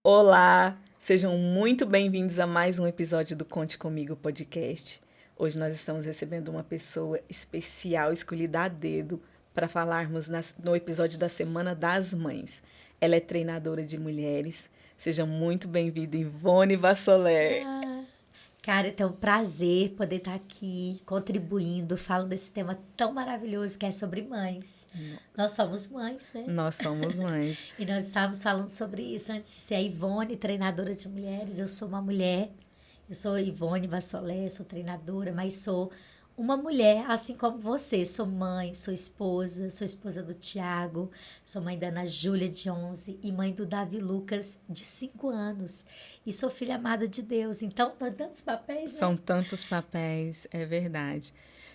Olá, sejam muito bem-vindos a mais um episódio do Conte Comigo podcast. Hoje nós estamos recebendo uma pessoa especial, escolhida a dedo, para falarmos no episódio da Semana das Mães. Ela é treinadora de mulheres. Seja muito bem-vinda, Ivone Vassoler. Ah, cara, então é um prazer poder estar aqui contribuindo, falando desse tema tão maravilhoso que é sobre mães. Nós somos mães, né? Nós somos mães. E nós estávamos falando sobre isso antes de ser a Ivone, treinadora de mulheres. Eu sou uma mulher, eu sou Ivone Vassolé, sou treinadora, mas sou uma mulher, assim como você. Sou mãe, sou esposa do Tiago, sou mãe da Ana Júlia, de 11, e mãe do Davi Lucas, de 5 anos. E sou filha amada de Deus. Então, tantos papéis, né? São tantos papéis, é verdade.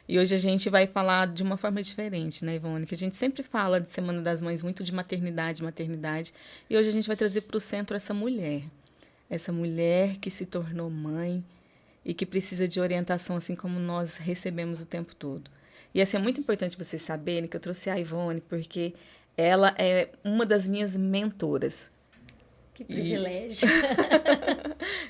E hoje a gente vai falar de uma forma diferente, né, Ivone? Que a gente sempre fala de Semana das Mães muito de maternidade, maternidade. E hoje a gente vai trazer para o centro essa mulher. Essa mulher que se tornou mãe e que precisa de orientação, assim como nós recebemos o tempo todo. E assim, é muito importante vocês saberem que eu trouxe a Ivone porque ela é uma das minhas mentoras. Que E privilégio.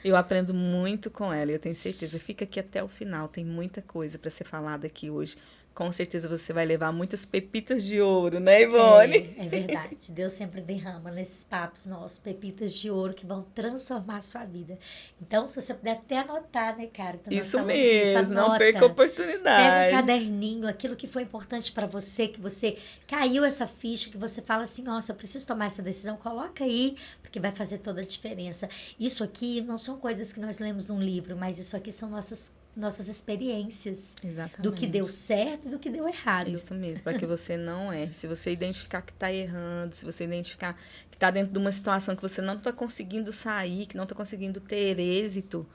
eu aprendo muito com ela, e eu tenho certeza. Fica aqui até o final, tem muita coisa para ser falada aqui hoje. Com certeza você vai levar muitas pepitas de ouro, né, Ivone? É verdade. Deus sempre derrama nesses papos nossos pepitas de ouro que vão transformar a sua vida. Então, se você puder até anotar, né, cara? Então, nós Isso falamos isso, mesmo, não perca a anota. Pega um oportunidade. caderninho, aquilo que foi importante para você, que você caiu essa ficha, que você fala assim, nossa, eu preciso tomar essa decisão, coloca aí, porque vai fazer toda a diferença. Isso aqui não são coisas que nós lemos num livro, mas isso aqui são nossas experiências do que deu Exatamente. certo e do que deu errado. Isso mesmo, para que você não erre. Se você identificar que está errando, se você identificar que está dentro de uma situação que você não está conseguindo sair, que não está conseguindo ter êxito,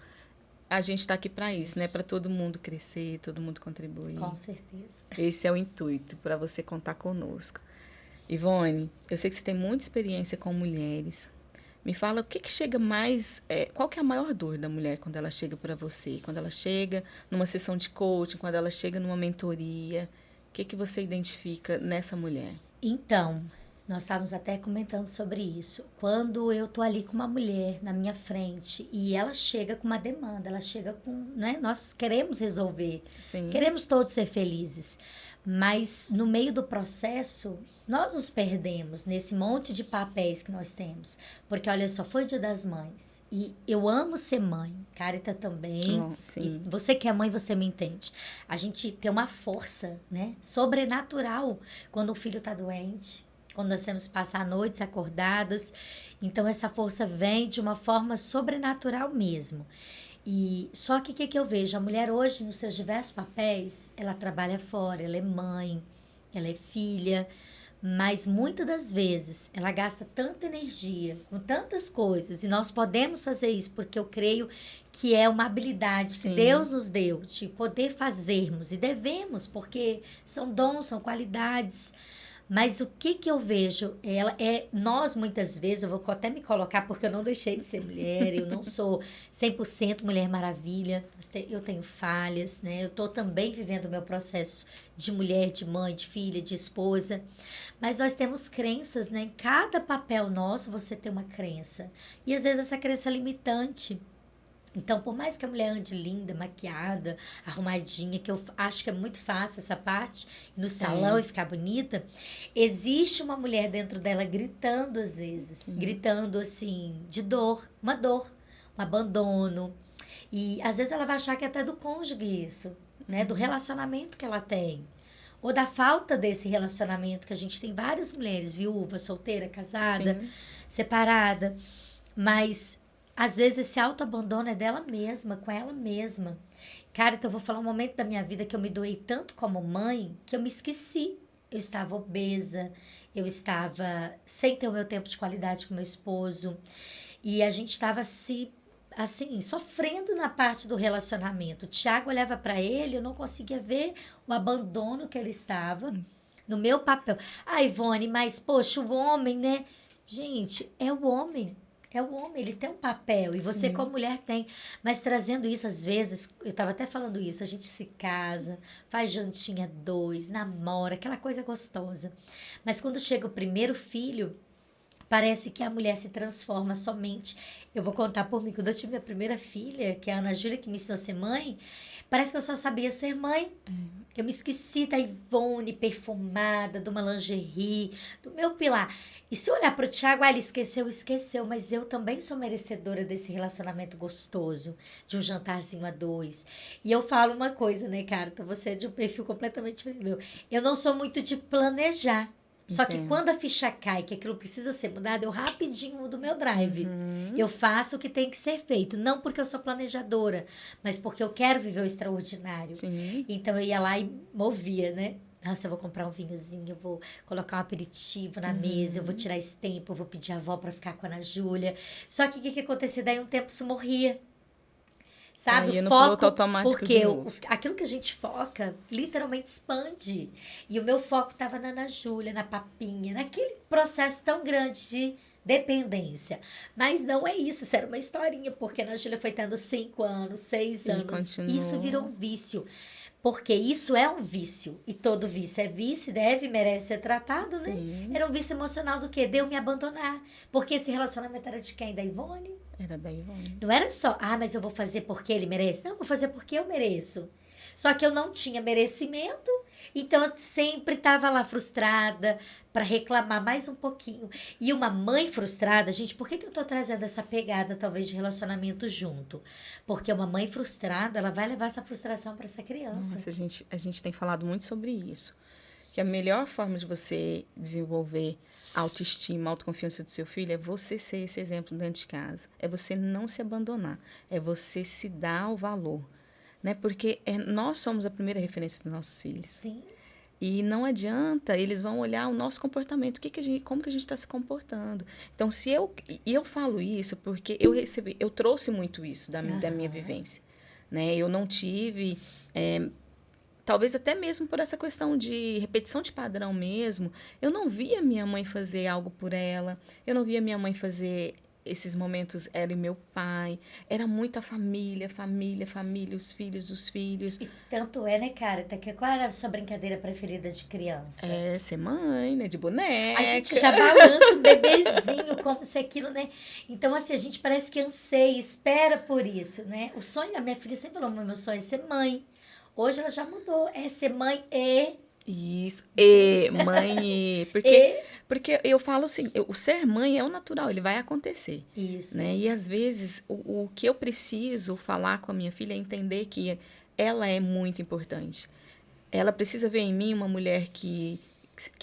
a gente está aqui para isso, né? Isso, Para todo mundo crescer, todo mundo contribuir. com certeza. Esse é o intuito, para você contar conosco. Ivone, eu sei que você tem muita experiência com mulheres. Me fala o que que chega mais, qual que é a maior dor da mulher quando ela chega para você? Quando ela chega numa sessão de coaching, quando ela chega numa mentoria, o que que você identifica nessa mulher? Então, nós estávamos até comentando sobre isso. Quando eu tô ali com uma mulher na minha frente e ela chega com uma demanda, ela chega com, né? Nós queremos resolver, Sim, queremos todos ser felizes, mas no meio do processo nós nos perdemos nesse monte de papéis que nós temos. Porque olha só, foi o Dia das Mães e eu amo ser mãe, Carita também. oh, E sim, você que é mãe, você me entende. A gente tem uma força, né, sobrenatural quando o filho está doente, quando nós temos que passar noites acordadas. Então, essa força vem de uma forma sobrenatural mesmo. E só que o que eu vejo? A mulher hoje, nos seus diversos papéis, ela trabalha fora, ela é mãe, ela é filha, mas muitas das vezes ela gasta tanta energia com tantas coisas, e nós podemos fazer isso porque eu creio que é uma habilidade que sim, Deus nos deu de poder fazermos, e devemos, porque são dons, são qualidades. Mas o que que eu vejo? Ela é nós muitas vezes, eu vou até me colocar porque eu não deixei de ser mulher, eu não sou 100% Mulher Maravilha. Eu tenho falhas, né? Eu tô também vivendo o meu processo de mulher, de mãe, de filha, de esposa. Mas nós temos crenças, né? Em cada papel nosso você tem uma crença. E às vezes essa crença é limitante. Então, por mais que a mulher ande linda, maquiada, arrumadinha, que eu acho que é muito fácil essa parte, ir no salão é, e ficar bonita, existe uma mulher dentro dela gritando às vezes, sim, gritando assim, de dor, um abandono. E às vezes ela vai achar que é até do cônjuge isso, né? Do relacionamento que ela tem. Ou da falta desse relacionamento, que a gente tem várias mulheres, viúva, solteira, casada, sim, separada. Mas às vezes esse autoabandono é dela mesma, com ela mesma. Cara, então eu vou falar um momento da minha vida que eu me doei tanto como mãe que eu me esqueci. Eu estava obesa, eu estava sem ter o meu tempo de qualidade com meu esposo, e a gente estava se assim, sofrendo na parte do relacionamento. O Thiago olhava para ele, eu não conseguia ver o abandono que ele estava no meu papel. Ah, Ivone, mas poxa, o homem, né? Gente, é o homem. É o homem, ele tem um papel e você, sim. como mulher, tem. Mas trazendo isso, às vezes, eu estava até falando isso, a gente se casa, faz jantinha dois, namora, aquela coisa gostosa. Mas quando chega o primeiro filho, Parece que a mulher se transforma somente. Eu vou contar por mim. Quando eu tive minha primeira filha, que é a Ana Júlia, que me ensinou a ser mãe, parece que eu só sabia ser mãe. Eu me esqueci da Ivone perfumada, de uma lingerie, do meu pilar. E se eu olhar para o Thiago, ele esqueceu. Mas eu também sou merecedora desse relacionamento gostoso, de um jantarzinho a dois. E eu falo uma coisa, né, Carta? Você é de um perfil completamente diferente do meu. Eu não sou muito de planejar. Só que Entendo. quando a ficha cai, que aquilo precisa ser mudado, eu rapidinho mudo meu drive. Eu faço o que tem que ser feito. Não porque eu sou planejadora, mas porque eu quero viver o extraordinário. Sim. Então eu ia lá e movia, né? Nossa, eu vou comprar um vinhozinho, eu vou colocar um aperitivo na mesa, eu vou tirar esse tempo, eu vou pedir a avó pra ficar com a Ana Júlia. Só que o que acontecia? Daí um tempo isso morria. Sabe, Aí o no piloto foco, automático porque de novo. aquilo que a gente foca literalmente expande. E o meu foco estava na Ana Júlia, na papinha, naquele processo tão grande de dependência. Mas não é isso era uma historinha, porque a Ana Júlia foi tendo 5 anos, 6 E anos. Isso continuou. virou um vício. Porque isso é um vício. E todo vício é vício, deve, merece ser tratado, né? Sim. Era um vício emocional do quê? De eu me abandonar. Porque esse relacionamento era de quem? Da Ivone? Era da Ivone. Não era só, mas eu vou fazer porque ele merece. Não, eu vou fazer porque eu mereço. Só que eu não tinha merecimento, então eu sempre estava lá frustrada para reclamar mais um pouquinho. E uma mãe frustrada, gente, por que eu tô trazendo essa pegada talvez de relacionamento junto? Porque uma mãe frustrada, ela vai levar essa frustração para essa criança. Nossa, a gente tem falado muito sobre isso. Que a melhor forma de você desenvolver autoestima, autoconfiança do seu filho é você ser esse exemplo dentro de casa. É você não se abandonar. É você se dar o valor. Né? Porque nós somos a primeira referência dos nossos filhos. Sim. E não adianta, eles vão olhar o nosso comportamento, como que a gente está se comportando. Então, e eu falo isso porque eu trouxe muito isso da minha vivência. Né? Eu não tive, talvez até mesmo por essa questão de repetição de padrão mesmo, eu não via minha mãe fazer algo por ela, eu não via minha mãe fazer esses momentos, ela e meu pai, era muita família, os filhos. E tanto é, né, cara? Qual era a sua brincadeira preferida de criança? É, ser mãe, né, de boneca. A gente já balança o bebezinho como se aquilo, né? Então, assim, a gente parece que anseia, espera por isso, né? O sonho da minha filha sempre falou, meu sonho é ser mãe. Hoje ela já mudou, é ser mãe e... Isso, mãe, porque eu falo assim, o ser mãe é o natural, ele vai acontecer. Isso. Né? E às vezes o que eu preciso falar com a minha filha é entender que ela é muito importante. Ela precisa ver em mim uma mulher que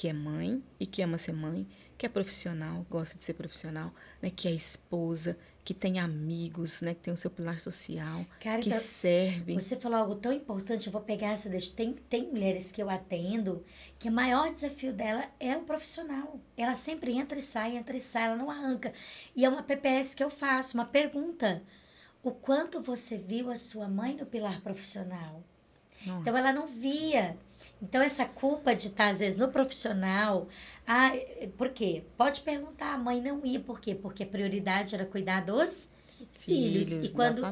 é mãe e que ama ser mãe, que é profissional, gosta de ser profissional, né? Que é esposa, que tem amigos, né? Que tem o seu pilar social, Cara, que então, serve. você falou algo tão importante, eu vou pegar essa deixa. Tem mulheres que eu atendo que o maior desafio dela é o profissional. Ela sempre entra e sai, ela não arranca. E é uma PPS que eu faço, uma pergunta. O quanto você viu a sua mãe no pilar profissional? Nossa. Então, ela não via. Então, essa culpa de estar, às vezes, no profissional... por quê? Pode perguntar, a mãe não ia. Por quê? Porque a prioridade era cuidar dos filhos. E quando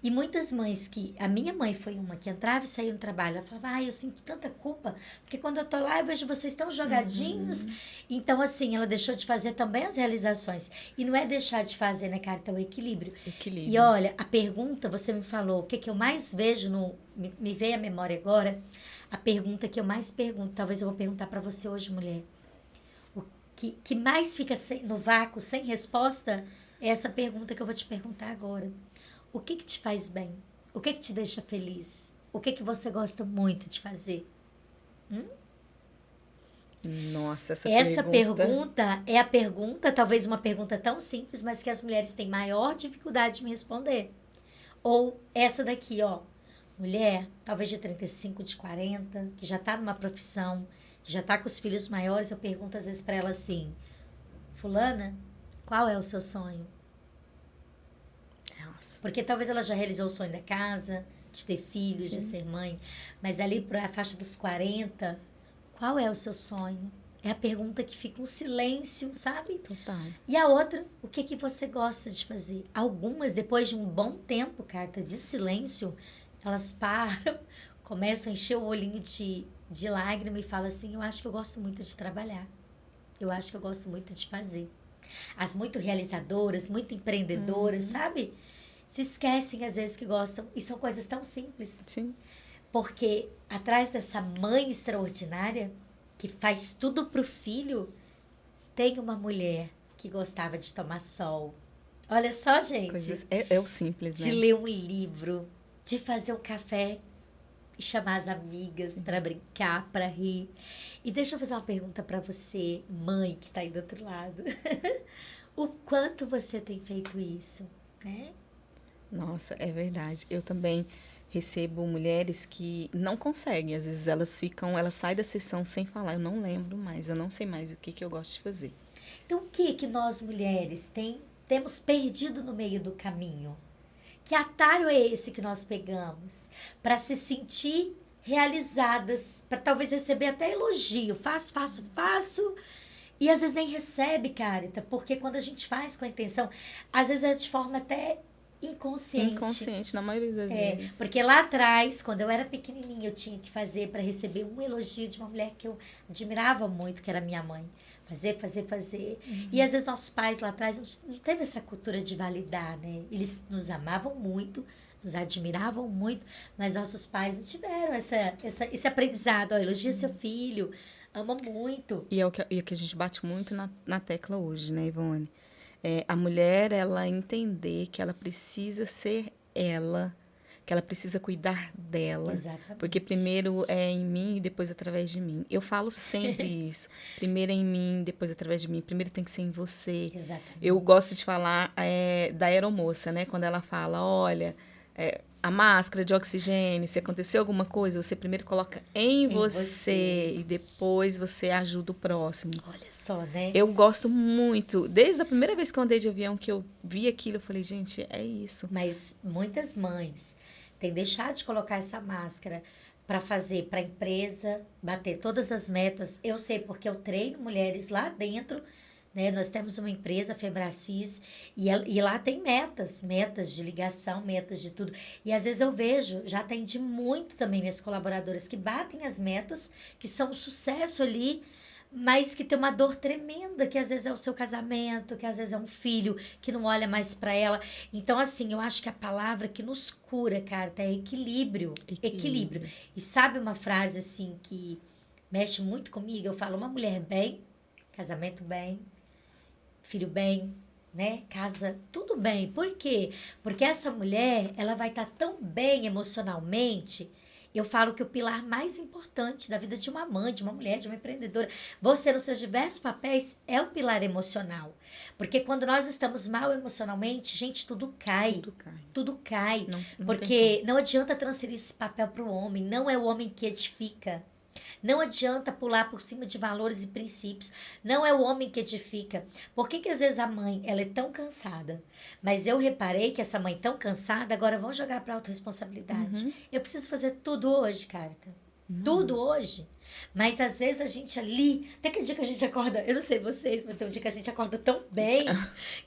e muitas mães a minha mãe foi uma que entrava e saía no trabalho, ela falava, eu sinto tanta culpa, porque quando eu tô lá eu vejo vocês tão jogadinhos. Então, assim, ela deixou de fazer também as realizações. E não é deixar de fazer, né, cara? Então, o equilíbrio. E olha, a pergunta, você me falou, o que eu mais vejo me veio à memória agora, a pergunta que eu mais pergunto, talvez eu vou perguntar para você hoje, mulher, o que mais fica no vácuo, sem resposta, é essa pergunta que eu vou te perguntar agora. O que te faz bem? O que te deixa feliz? O que você gosta muito de fazer? Nossa, essa pergunta é a pergunta, talvez uma pergunta tão simples, mas que as mulheres têm maior dificuldade de me responder. Ou essa daqui, ó. Mulher, talvez de 35, de 40, que já tá numa profissão, que já tá com os filhos maiores, eu pergunto às vezes pra ela assim, fulana, qual é o seu sonho? Nossa. Porque talvez ela já realizou o sonho da casa, de ter filhos, de ser mãe, mas ali pra faixa dos 40, qual é o seu sonho? É a pergunta que fica um silêncio, sabe? Total. E a outra, o que você gosta de fazer? Algumas, depois de um bom tempo, Carta, de silêncio, elas param, começam a encher o olhinho de lágrima e falam assim, eu acho que eu gosto muito de trabalhar. Eu acho que eu gosto muito de fazer. As muito realizadoras, muito empreendedoras, sabe? Se esquecem às vezes que gostam, e são coisas tão simples. Sim. Porque atrás dessa mãe extraordinária, que faz tudo pro filho, tem uma mulher que gostava de tomar sol. Olha só, gente. É o simples, De né? ler um livro, de fazer um café e chamar as amigas para brincar, para rir. E deixa eu fazer uma pergunta para você, mãe que está aí do outro lado. O quanto você tem feito isso, né? Nossa, é verdade. Eu também recebo mulheres que não conseguem. Às vezes elas saem da sessão sem falar. Eu não lembro mais, eu não sei mais o que que eu gosto de fazer. Então, o que nós mulheres temos perdido no meio do caminho? Que atalho é esse que nós pegamos para se sentir realizadas, para talvez receber até elogio? Faço. E às vezes nem recebe, Carita, porque quando a gente faz com a intenção, às vezes é de forma até inconsciente. Inconsciente, na maioria das vezes. Porque lá atrás, quando eu era pequenininha, eu tinha que fazer para receber um elogio de uma mulher que eu admirava muito, que era minha mãe. Fazer. E às vezes nossos pais lá atrás não teve essa cultura de validar, né? Eles nos amavam muito, nos admiravam muito, mas nossos pais não tiveram esse aprendizado. Ó, elogia seu filho, ama muito. E é o que a gente bate muito na tecla hoje, né, Ivone? A mulher, ela entender que ela precisa ser ela, que ela precisa cuidar dela. Exatamente. Porque primeiro é em mim e depois através de mim. Eu falo sempre isso. Primeiro é em mim, depois através de mim. Primeiro tem que ser em você. Exatamente. Eu gosto de falar da aeromoça, né? Quando ela fala, olha, a máscara de oxigênio, se acontecer alguma coisa, você primeiro coloca em você e depois você ajuda o próximo. Olha só, né? Eu gosto muito. Desde a primeira vez que eu andei de avião, que eu vi aquilo, eu falei, gente, é isso. Mas muitas mães têm deixado de colocar essa máscara para fazer para a empresa, bater todas as metas. Eu sei porque eu treino mulheres lá dentro, né? Nós temos uma empresa, a Febracis, e lá tem metas de ligação, metas de tudo. E às vezes eu vejo, já atendi muito também minhas colaboradoras que batem as metas, que são um sucesso ali, mas que tem uma dor tremenda, que às vezes é o seu casamento, que às vezes é um filho que não olha mais para ela. Então, assim, eu acho que a palavra que nos cura, cara, é equilíbrio. Equilíbrio. E sabe uma frase, assim, que mexe muito comigo? Eu falo, uma mulher bem, casamento bem, filho bem, né? Casa, tudo bem. Por quê? Porque essa mulher, ela vai estar tão bem emocionalmente. Eu falo que o pilar mais importante da vida de uma mãe, de uma mulher, de uma empreendedora, você nos seus diversos papéis, é o pilar emocional. Porque quando nós estamos mal emocionalmente, gente, tudo cai. Tudo cai. Não porque não adianta transferir esse papel para o homem. Não é o homem que edifica. Não adianta pular por cima de valores e princípios. Não é o homem que edifica. Por que às vezes a mãe ela é tão cansada? Mas eu reparei que essa mãe tão cansada, agora vão jogar para autorresponsabilidade. Eu preciso fazer tudo hoje, Carita. Tudo hoje. Mas às vezes a gente ali, até aquele dia que a gente acorda, eu não sei vocês, mas tem um dia que a gente acorda tão bem,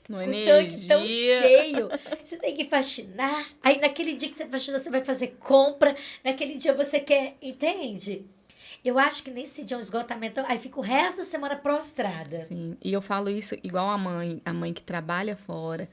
com o tanque tão cheio, você tem que faxinar, aí naquele dia que você faxina, você vai fazer compra, naquele dia você quer, entende? Eu acho que nesse dia é um esgotamento, aí fica o resto da semana prostrada. Sim, e eu falo isso igual a mãe que trabalha fora,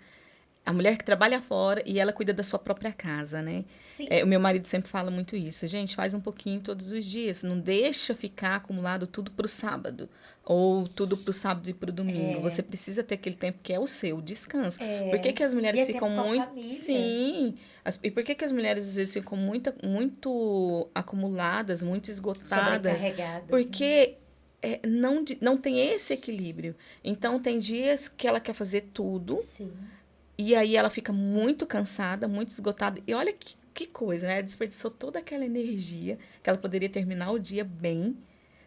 a mulher que trabalha fora e ela cuida da sua própria casa, né? Sim. O meu marido sempre fala muito isso. Gente, faz um pouquinho todos os dias. Não deixa ficar acumulado tudo pro sábado. Ou tudo pro sábado e pro domingo. Você precisa ter aquele tempo que é o seu, o descanso. Por que as mulheres ficam muito... Família. Sim. E por que as mulheres às vezes ficam muito acumuladas, muito esgotadas? Sobrecarregadas. Porque... não tem esse equilíbrio. Então, tem dias que ela quer fazer tudo. Sim. E aí ela fica muito cansada, muito esgotada. E olha que coisa, né? Desperdiçou toda aquela energia que ela poderia terminar o dia bem.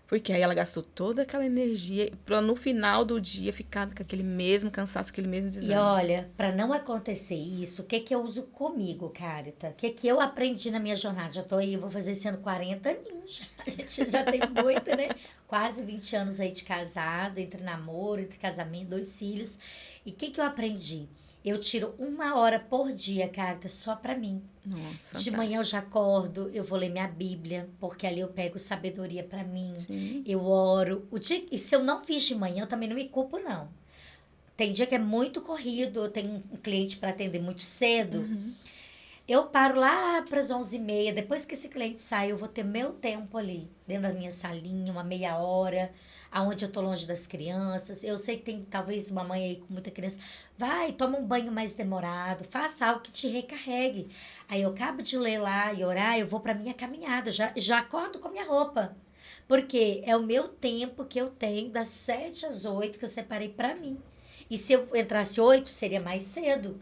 Porque aí ela gastou toda aquela energia para no final do dia ficar com aquele mesmo cansaço, aquele mesmo desânimo. E olha, para não acontecer isso, o que eu uso comigo, Carita? O que eu aprendi na minha jornada? Já tô aí, vou fazer esse ano 40 aninhos já. A gente já tem muito, né? Quase 20 anos aí de casada, entre namoro, entre casamento, 2 filhos. E o que eu aprendi? Eu tiro 1 hora por dia, Carita, só para mim. Nossa, de manhã eu já acordo, eu vou ler minha Bíblia, porque ali eu pego sabedoria para mim. Sim. Eu oro. E se eu não fiz de manhã, eu também não me culpo, não. Tem dia que é muito corrido, eu tenho um cliente para atender muito cedo. Uhum. Eu paro lá para as 11h30, depois que esse cliente sai, eu vou ter meu tempo ali, dentro da minha salinha, uma meia hora, aonde eu tô longe das crianças. Eu sei que tem talvez uma mãe aí com muita criança. Vai, toma um banho mais demorado, faça algo que te recarregue. Aí eu acabo de ler lá e orar, eu vou para minha caminhada, já acordo com a minha roupa. Porque é o meu tempo que eu tenho, das 7 às 8, que eu separei para mim. E se eu entrasse 8, seria mais cedo.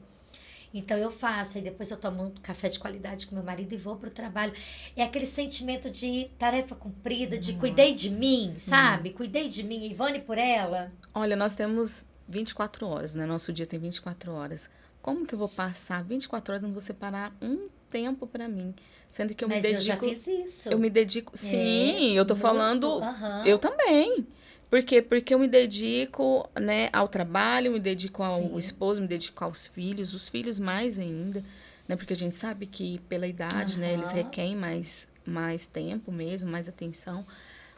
Então eu faço, aí depois eu tomo um café de qualidade com meu marido e vou pro trabalho. É aquele sentimento de tarefa cumprida, de cuidei de mim, Sim. sabe? Cuidei de mim, Ivone por ela. Olha, nós temos 24 horas, né? Nosso dia tem 24 horas. Como que eu vou passar 24 horas e não vou separar um tempo para mim? Sendo que eu me Mas dedico... eu já fiz isso. Eu me dedico... Sim, eu tô muito, falando... aham. Eu também. Por quê? Porque eu me dedico, né, ao trabalho, me dedico ao Sim. esposo, me dedico aos filhos, os filhos mais ainda, né? Porque a gente sabe que pela idade, né, eles Aham. requerem mais tempo mesmo, mais atenção.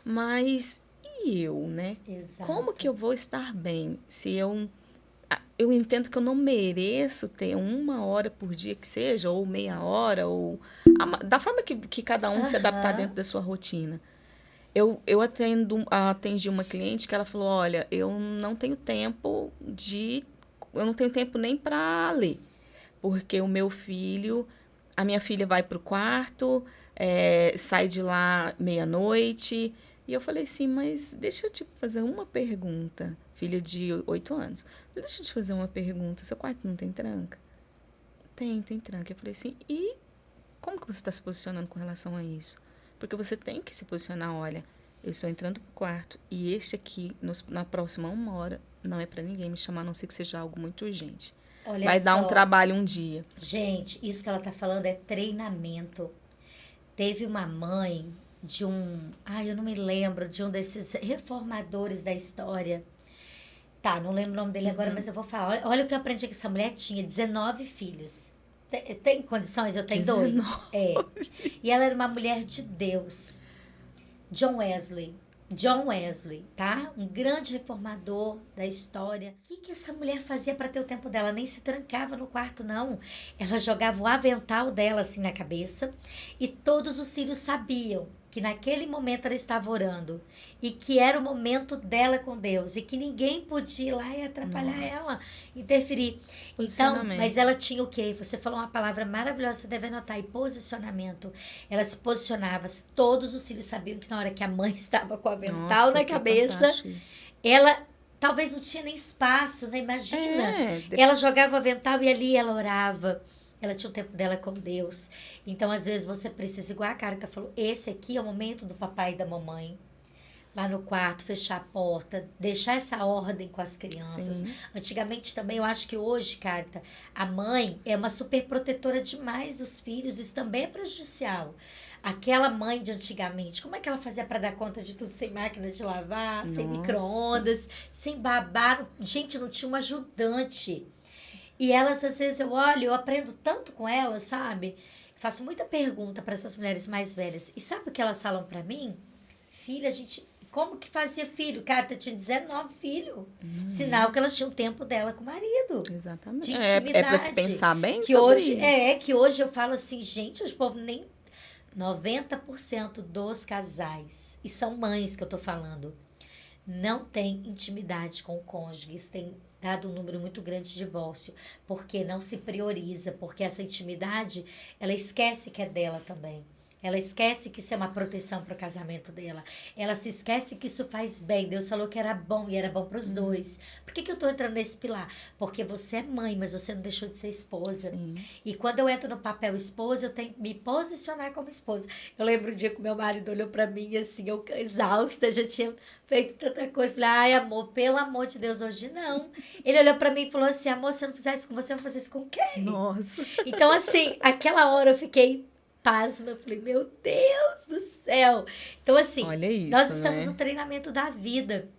Mas e eu, né? Como que Exato. eu vou estar bem se eu entendo que eu não mereço ter 1 hora por dia que seja, ou meia hora, ou da forma que cada um se adaptar Aham. dentro da sua rotina. Eu atendi uma cliente que ela falou, olha, eu não tenho tempo nem para ler, porque a minha filha vai pro quarto, sai de lá meia-noite, e eu falei assim, mas deixa eu te fazer uma pergunta, filha de 8 anos, deixa eu te fazer uma pergunta, seu quarto não tem tranca? Tem tranca. Eu falei assim, e como que você está se posicionando com relação a isso? Porque você tem que se posicionar, olha, eu estou entrando pro quarto e este aqui, na próxima 1 hora, não é para ninguém me chamar, a não ser que seja algo muito urgente. Olha Vai dar um só, trabalho um dia. gente, isso que ela tá falando é treinamento. Teve uma mãe de eu não me lembro, de um desses reformadores da história. Tá, não lembro o nome dele agora, mas eu vou falar. Olha o que eu aprendi que essa mulher tinha, 19 filhos. Tem condições? Eu tenho 2. 19. É. E ela era uma mulher de Deus. John Wesley. John Wesley, tá? Um grande reformador da história. O que essa mulher fazia para ter o tempo dela? Nem se trancava no quarto, não. Ela jogava o avental dela assim na cabeça e todos os filhos sabiam que naquele momento ela estava orando e que era o momento dela com Deus e que ninguém podia ir lá e atrapalhar Nossa. ela, interferir. Então, Posicionamento. mas ela tinha o quê? Você falou uma palavra maravilhosa, você deve anotar aí, posicionamento. Ela se posicionava, todos os filhos sabiam que na hora que a mãe estava com o avental Nossa, na que cabeça, fantástico isso. ela talvez não tinha nem espaço, né? Imagina. É, Ela jogava o avental e ali ela orava. Ela tinha o tempo dela com Deus. Então, às vezes, você precisa, igual a Carita falou, esse aqui é o momento do papai e da mamãe. Lá no quarto, fechar a porta, deixar essa ordem com as crianças. Sim. Antigamente também, eu acho que hoje, Carita, a mãe é uma super protetora demais dos filhos. Isso também é prejudicial. Aquela mãe de antigamente, como é que ela fazia para dar conta de tudo sem máquina de lavar, sem Nossa. micro-ondas, sem babá? Gente, não tinha uma ajudante. E elas, às vezes, eu olho, eu aprendo tanto com elas, sabe? Faço muita pergunta para essas mulheres mais velhas. E sabe o que elas falam para mim? Filha, a gente... Como que fazia filho? Carta tinha 19 filhos. Sinal que elas tinham tempo dela com o marido. Exatamente. De É para se intimidade. pensar bem Que sobre hoje, isso. que hoje eu falo assim, gente, os povos nem... 90% dos casais, e são mães que eu tô falando, não tem intimidade com o cônjuge. Isso tem dado um número muito grande de divórcio, porque não se prioriza, porque essa intimidade, ela esquece que é dela também. Ela esquece que isso é uma proteção para o casamento dela. Ela se esquece que isso faz bem. Deus falou que era bom e era bom para os dois. Por que eu estou entrando nesse pilar? Porque você é mãe, mas você não deixou de ser esposa. Sim. E quando eu entro no papel esposa, eu tenho que me posicionar como esposa. Eu lembro um dia que meu marido olhou para mim assim, eu exausta, já tinha feito tanta coisa. Falei, ai amor, pelo amor de Deus, hoje não. Ele olhou para mim e falou assim, amor, se eu não fizer isso com você, eu vou fazer isso com quem? Nossa. Então assim, aquela hora eu fiquei pasma, eu falei, meu Deus do céu. Então assim, Olha isso, nós estamos né? no treinamento da vida.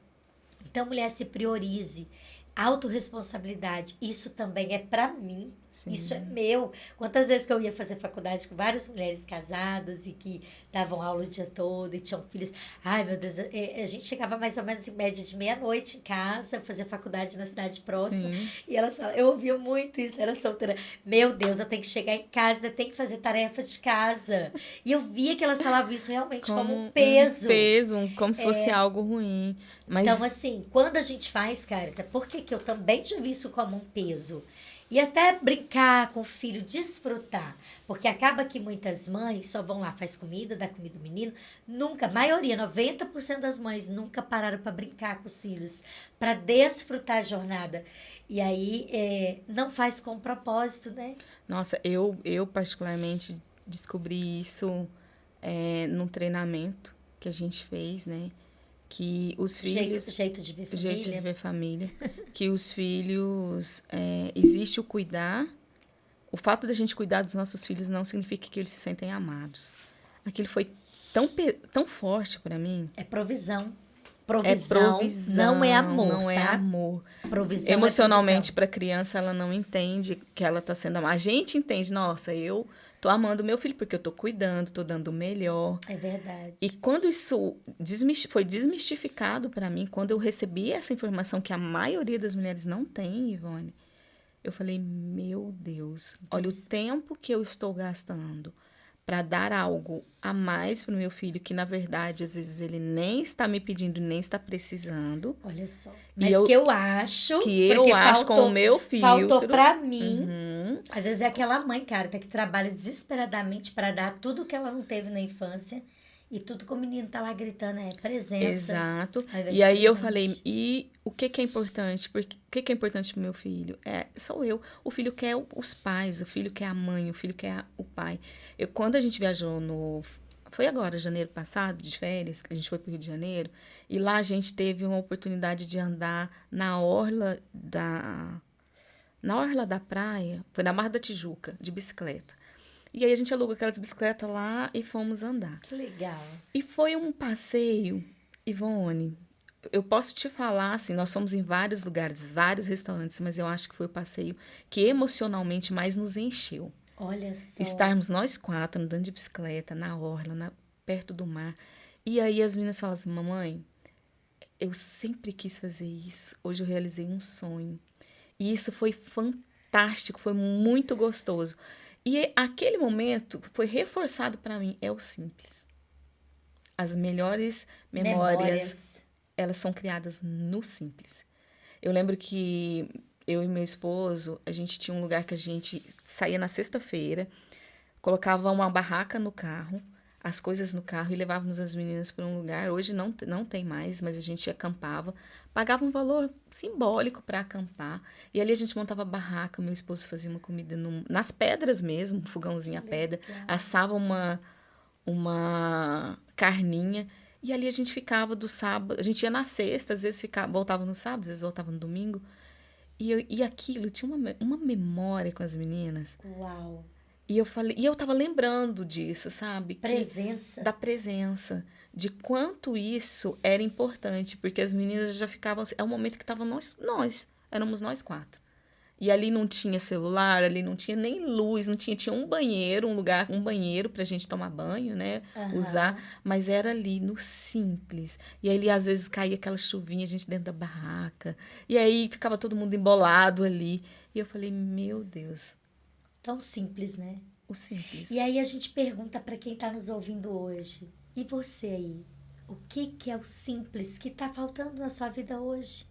Então, mulher, se priorize. Autorresponsabilidade, isso também é para mim. Isso é Sim. meu. Quantas vezes que eu ia fazer faculdade com várias mulheres casadas e que davam aula o dia todo e tinham filhos. Ai, meu Deus, a gente chegava mais ou menos em média de meia-noite em casa, fazia faculdade na cidade próxima. Sim. E elas falavam, eu ouvia muito isso, era solteira. Meu Deus, eu tenho que chegar em casa, ainda tenho que fazer tarefa de casa. E eu via que elas falavam isso realmente como um Como um peso. peso, como se fosse algo ruim. Então, Mas, assim, quando a gente faz, Carita, por que que eu também já vi isso como um peso? E até brincar com o filho, desfrutar. Porque acaba que muitas mães só vão lá, faz comida, dá comida ao menino. Nunca, a maioria, 90% das mães nunca pararam para brincar com os filhos, para desfrutar a jornada. E aí não faz com propósito, né? nossa, eu particularmente descobri isso num treinamento que a gente fez, né? Que os Jeito, filhos, jeito de ver o jeito de família. ver família, que os filhos, existe o cuidar. O fato da gente cuidar dos nossos filhos não significa que eles se sentem amados. Aquilo foi tão forte para mim. É provisão. É Provisão não é provisão, amor, não é tá? amor. Provisão é Emocionalmente, provisão. para a criança, ela não entende que ela está sendo amada. A gente entende, nossa, eu tô amando meu filho porque eu tô cuidando, tô dando o melhor. É E verdade. quando isso foi desmistificado para mim, quando eu recebi essa informação que a maioria das mulheres não tem, Ivone, eu falei, meu Deus, olha o Interessante. tempo que eu estou gastando para dar algo a mais para o meu filho, que na verdade às vezes ele nem está me pedindo, nem está precisando, Olha só. e Mas que eu acho, que eu porque acho com o meu faltou filtro. pra mim. Uhum, Às vezes é aquela mãe, cara, que trabalha desesperadamente para dar tudo que ela não teve na infância. E tudo que o menino tá lá gritando é presença, exato. ao invés E de aí eu falei, presente. e o que que é importante? Porque, o que que é importante pro meu filho? Sou eu. O filho quer os pais, o filho quer a mãe, o filho quer o pai. Quando a gente viajou foi agora, janeiro passado, de férias, que a gente foi pro Rio de Janeiro, e lá a gente teve uma oportunidade de andar na orla da praia, foi na Barra da Tijuca, de bicicleta. E aí a gente alugou aquelas bicicletas lá e fomos andar. Que legal. E foi um passeio, Ivone. Eu posso te falar, assim, nós fomos em vários lugares, vários restaurantes, mas eu acho que foi o passeio que emocionalmente mais nos encheu. Olha só. Estarmos nós quatro andando de bicicleta na orla, perto do mar. E aí as meninas falam assim, mamãe, eu sempre quis fazer isso. Hoje eu realizei um sonho. E isso foi fantástico, foi muito gostoso. E aquele momento foi reforçado para mim, é o simples. As melhores memórias, Memórias. elas são criadas no simples. Eu lembro que eu e meu esposo, a gente tinha um lugar que a gente saía na sexta-feira, colocava uma barraca no carro, as coisas no carro e levávamos as meninas para um lugar. Hoje não tem mais, mas a gente acampava, pagava um valor simbólico para acampar. E ali a gente montava barraca, meu esposo fazia uma comida nas pedras mesmo, um fogãozinho Que a pedra, legal. assava uma carninha. E ali a gente ficava do sábado, a gente ia na sexta, às vezes voltava no sábado, às vezes voltava no domingo. E aquilo tinha uma memória com as meninas. Uau. E eu falei, e eu tava lembrando disso, sabe? Presença. Da presença, de quanto isso era importante, porque as meninas já ficavam, é o momento que tava éramos nós quatro. E ali não tinha celular, ali não tinha nem luz, não tinha um banheiro, um banheiro pra gente tomar banho, né? Usar, Aham. mas era ali no simples. E aí às vezes caía aquela chuvinha, a gente dentro da barraca. E aí ficava todo mundo embolado ali. E eu falei, meu Deus, Tão simples, né? o simples. E aí a gente pergunta para quem está nos ouvindo hoje. E você aí? O que que é o simples que está faltando na sua vida hoje?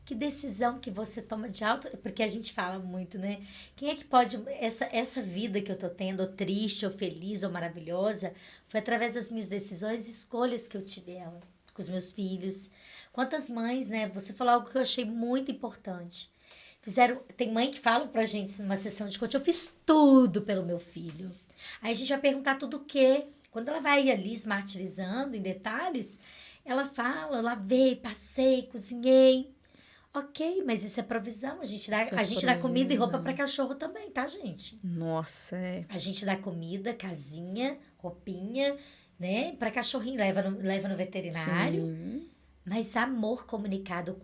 Que decisão que você toma de alto? Porque a gente fala muito, né? Quem é que pode. Essa vida que eu tô tendo, ou triste, ou feliz, ou maravilhosa, foi através das minhas decisões e escolhas que eu tive ela, com os meus filhos. Quantas mães, né? Você falou algo que eu achei muito importante. Tem mãe que fala pra gente numa sessão de coaching, eu fiz tudo pelo meu filho. Aí a gente vai perguntar tudo o quê? Quando ela vai ali se martirizando em detalhes, ela fala, eu lavei, passei, cozinhei. Ok, mas isso é provisão. A gente dá, Isso é a gente dá comida e roupa para provisão. cachorro também, tá, gente? Nossa, A gente dá comida, casinha, roupinha, né? Para cachorrinho, leva no veterinário. sim. Mas amor comunicado,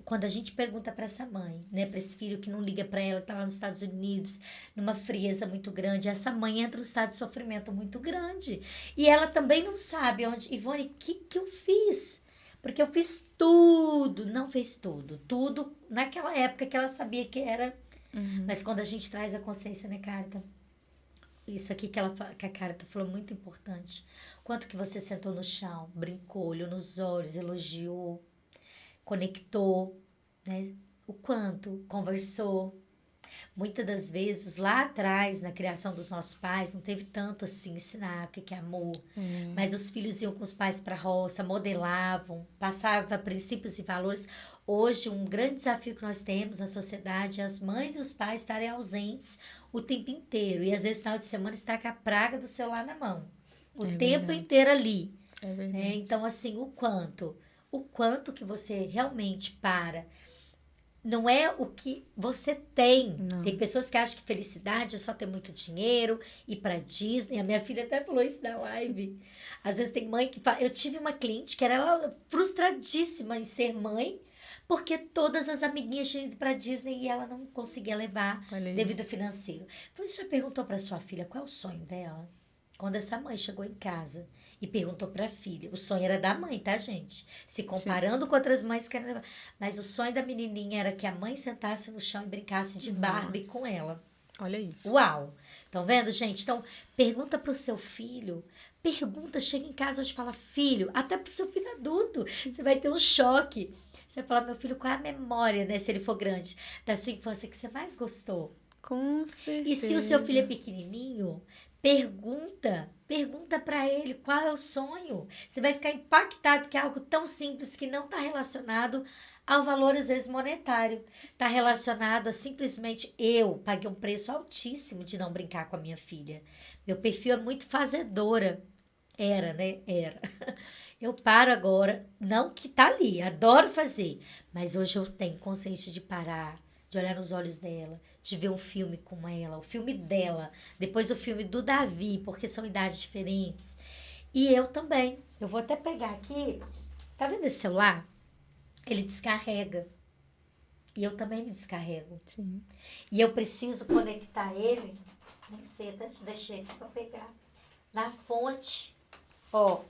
quando a gente pergunta para essa mãe, né, para esse filho que não liga para ela, que tá lá nos Estados Unidos, numa frieza muito grande, essa mãe entra num estado de sofrimento muito grande. E ela também não sabe onde, Ivone, o que que eu fiz? Porque eu fiz tudo, não fez tudo, tudo naquela época que ela sabia que era. Uhum. Mas quando a gente traz a consciência, né, Carta? Isso aqui que a Carta falou muito importante. Quanto que você sentou no chão, brincou, olhou nos olhos, elogiou, conectou, né? O quanto conversou. Muitas das vezes, lá atrás, na criação dos nossos pais, não teve tanto assim ensinar o que que é amor. É, Mas os filhos iam com os pais para a roça, modelavam, passavam princípios e valores. Hoje, um grande desafio que nós temos na sociedade é as mães e os pais estarem ausentes o tempo inteiro. E às vezes, no final de semana, está com a praga do celular na mão. O é tempo verdade. inteiro ali. É Né? verdade. Então, assim, o quanto que você realmente para. Não é o que você tem. Tem Não. pessoas que acham que felicidade é só ter muito dinheiro, ir pra Disney. A minha filha até falou isso na live. Às vezes tem mãe que fala. Eu tive uma cliente que era ela frustradíssima em ser mãe, porque todas as amiguinhas tinham ido pra Disney e ela não conseguia levar Olha devido ao isso. financeiro. Você já perguntou pra sua filha qual é o sonho dela? Quando essa mãe chegou em casa e perguntou para a filha, o sonho era da mãe, tá, gente? Se Sim. comparando com outras mães que eram, mas o sonho da menininha era que a mãe sentasse no chão e brincasse de Barbie com Nossa. ela. Olha isso. Uau! Estão vendo, gente? Então, pergunta pro seu filho. Pergunta, chega em casa hoje e fala, filho, até pro seu filho adulto. Você vai ter um choque. Você vai falar, meu filho, qual é a memória, né, se ele for grande, da sua infância que você mais gostou? Com E se o seu filho é certeza. pequenininho, pergunta para ele qual é o sonho. Você vai ficar impactado que é algo tão simples que não está relacionado ao valor, às vezes, monetário. Está relacionado a simplesmente eu paguei um preço altíssimo de não brincar com a minha filha. Meu perfil é muito fazedora. Era, né? Era. Eu paro agora, não que tá ali, adoro fazer, mas hoje eu tenho consciência de parar, de olhar nos olhos dela, de ver um filme com ela, o filme dela, depois o filme do Davi, porque são idades diferentes. E eu também. Eu vou até pegar aqui, tá vendo esse celular? Ele descarrega. E eu também me descarrego. Sim. E eu preciso conectar ele, nem sei, até te deixei aqui pra pegar, na fonte. Ó,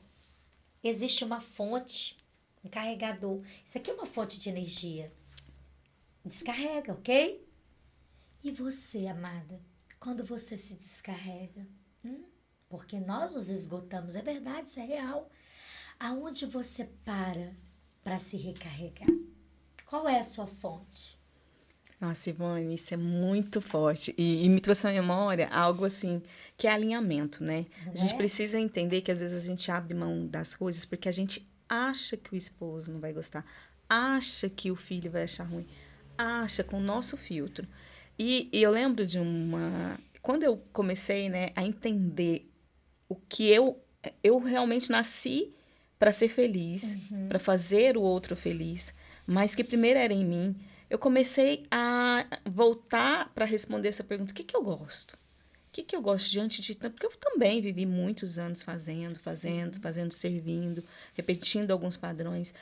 existe uma fonte, um carregador. Isso aqui é uma fonte de energia. Descarrega, ok? E você, amada, quando você se descarrega? Porque nós nos esgotamos, é verdade, isso é real. Aonde você para se recarregar? Qual é a sua fonte? Nossa, Ivone, isso é muito forte. E me trouxe à memória algo assim, que é alinhamento, né? Não A gente é? precisa entender que às vezes a gente abre mão das coisas porque a gente acha que o esposo não vai gostar, acha que o filho vai achar ruim, acha com o nosso filtro. E eu lembro de uma. Quando eu comecei, né, a entender o que eu realmente nasci para ser feliz, para Uhum. fazer o outro feliz, mas que primeiro era em mim. Eu comecei a voltar para responder essa pergunta: o que que eu gosto? O que que eu gosto diante de tanto? Porque eu também vivi muitos anos Sim. servindo, repetindo alguns padrões.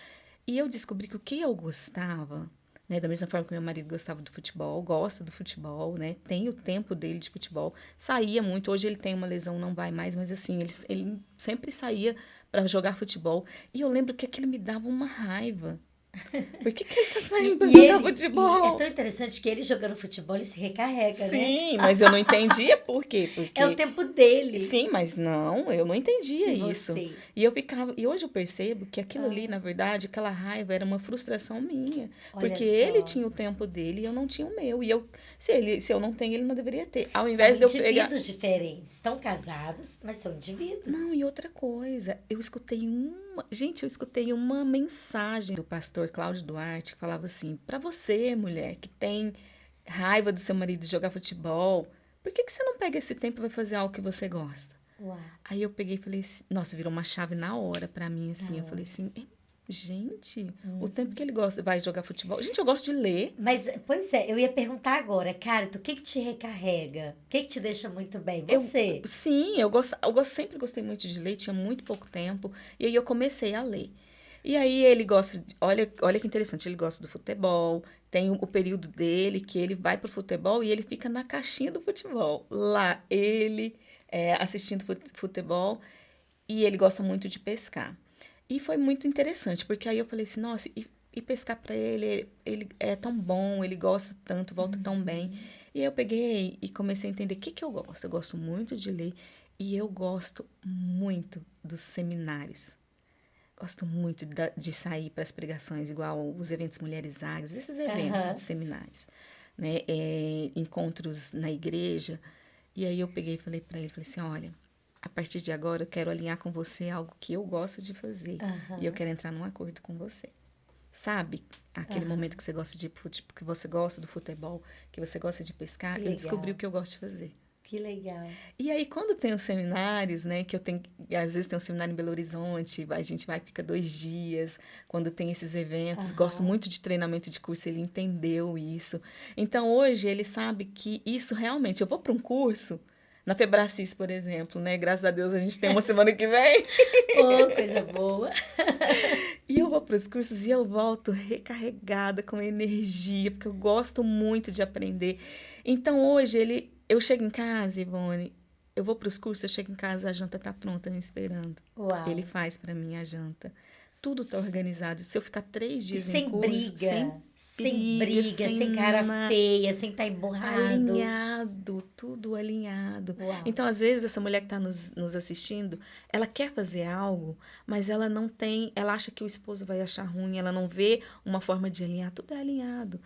E eu descobri que o que eu gostava, né, da mesma forma que meu marido gostava do futebol, gosta do futebol, né, tem o tempo dele de futebol, saía muito. Hoje ele tem uma lesão, não vai mais, mas assim, ele sempre saía para jogar futebol. E eu lembro que aquilo me dava uma raiva. Por que que ele tá E, saindo para e jogar ele, e é tão futebol? interessante que ele jogando futebol, ele se recarrega, né? Sim, mas eu não entendia por quê. É o Porque tempo dele. sim, mas não, eu não entendia E isso. você? E eu ficava, e hoje eu percebo que aquilo ali, Ah, na verdade, aquela raiva era uma frustração minha, olha porque ele só. tinha o tempo dele e eu não tinha o meu. E eu, se eu não tenho, ele não deveria ter. Ao São invés de eu pegar, indivíduos diferentes. Estão casados, mas são indivíduos. não, e outra coisa, gente, eu escutei uma mensagem do pastor Cláudio Duarte que falava assim: para você, mulher, que tem raiva do seu marido de jogar futebol, por que que você não pega esse tempo e vai fazer algo que você gosta? Uau, Aí eu peguei e falei assim, nossa, virou uma chave na hora pra mim, da assim. Eu falei hora. assim, gente, o tempo Uhum. que ele gosta, vai jogar futebol. Gente, eu gosto de ler. Mas, pois é, eu ia perguntar agora, Carito, o que que te recarrega? O que que te deixa muito bem? Eu, Você. sim, sempre gostei muito de ler, tinha muito pouco tempo. E aí eu comecei a ler. E aí ele gosta, olha que interessante, ele gosta do futebol, tem o período dele que ele vai pro futebol e ele fica na caixinha do futebol. Lá, ele assistindo futebol e ele gosta muito de pescar. E foi muito interessante, porque aí eu falei assim, nossa, e pescar para ele é tão bom, ele gosta tanto, volta tão bem. E aí eu peguei e comecei a entender o que que eu gosto. Eu gosto muito de ler e eu gosto muito dos seminários. Gosto muito de sair para as pregações, igual os eventos Mulheres Águias, esses eventos de Aham. seminários, né? Encontros na igreja. E aí eu peguei e falei assim, olha, a partir de agora eu quero alinhar com você algo que eu gosto de fazer. E eu Aham. quero entrar num acordo com você. Sabe? Aquele momento Aham. que você gosta que você gosta do futebol, que você gosta de Que pescar, eu descobri o legal. que eu gosto de fazer. Que legal. E aí, quando tem os seminários, né, que eu tenho, e às vezes tem um seminário em Belo Horizonte, a gente vai, fica 2 dias, quando tem esses eventos, gosto Aham. muito de treinamento de curso, ele entendeu isso. Então, hoje, ele sabe que isso realmente, eu vou para um curso, na Febracis, por exemplo, né, graças a Deus a gente tem uma semana que vem, Oh, coisa boa. e eu vou para os cursos e eu volto recarregada, com energia, porque eu gosto muito de aprender. Então, hoje, eu chego em casa, Ivone, eu vou para os cursos, eu chego em casa, a janta tá pronta me esperando. Ele Uau. faz para mim a janta. Tudo tá organizado. Se eu ficar três E dias em sem curso, sem briga, briga, sem cara feia, sem estar emburrado. alinhado, tudo alinhado. Uau. Então, às vezes, essa mulher que está nos assistindo, ela quer fazer algo, mas ela não tem, ela acha que o esposo vai achar ruim, ela não vê uma forma de alinhar, tudo é alinhado.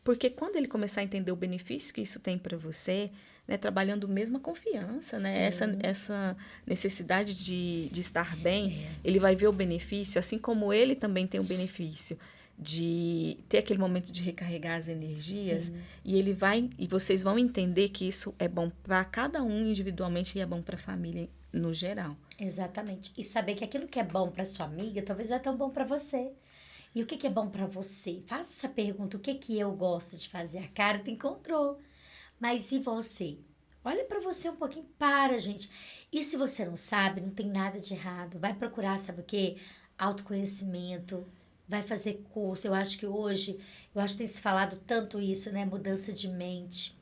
Porque quando ele começar a entender o benefício que isso tem para você, né, trabalhando mesmo a confiança, né, Sim. essa necessidade de estar bem, É. ele vai ver o benefício, assim como ele também tem o benefício de ter aquele momento de recarregar as energias, Sim. e vocês vão entender que isso é bom para cada um individualmente e é bom para a família no geral. Exatamente. E saber que aquilo que é bom para sua amiga, talvez não é tão bom para você. E o que que é bom para você? Faça essa pergunta, o que que eu gosto de fazer? A Carta encontrou. Mas e você? Olha para você um pouquinho, para, gente. E se você não sabe, não tem nada de errado. Vai procurar, sabe o quê? Autoconhecimento, vai fazer curso. Eu acho que hoje, eu acho que tem se falado tanto isso, né? Mudança de mente,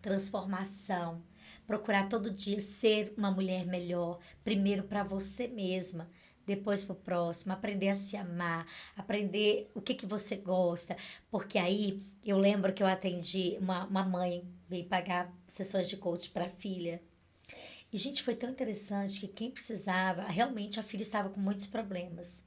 transformação. Procurar todo dia ser uma mulher melhor, primeiro para você mesma, depois para o próximo, aprender a se amar, aprender o que que você gosta, porque aí eu lembro que eu atendi uma mãe, veio pagar sessões de coach para a filha. E, gente, foi tão interessante que quem precisava, realmente a filha estava com muitos problemas.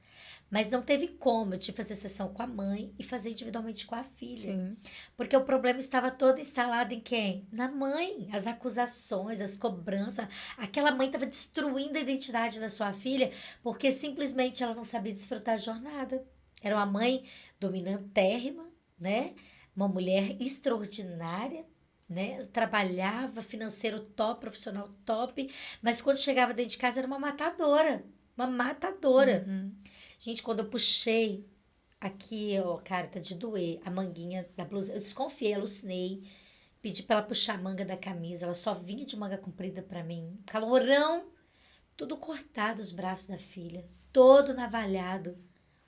Mas não teve como eu te fazer sessão com a mãe e fazer individualmente com a filha. Sim. Porque o problema estava todo instalado em quem? Na mãe. As acusações, as cobranças. Aquela mãe estava destruindo a identidade da sua filha porque simplesmente ela não sabia desfrutar a jornada. Era uma mãe dominantérrima, né? Uma mulher extraordinária, né? Trabalhava, financeiro top, profissional top, mas quando chegava dentro de casa era uma matadora. Uma matadora. Uhum. Gente, quando eu puxei aqui, ó, cara, tá de doer a manguinha da blusa, eu desconfiei, alucinei, pedi pra ela puxar a manga da camisa, ela só vinha de manga comprida pra mim. Calorão, tudo cortado os braços da filha, todo navalhado.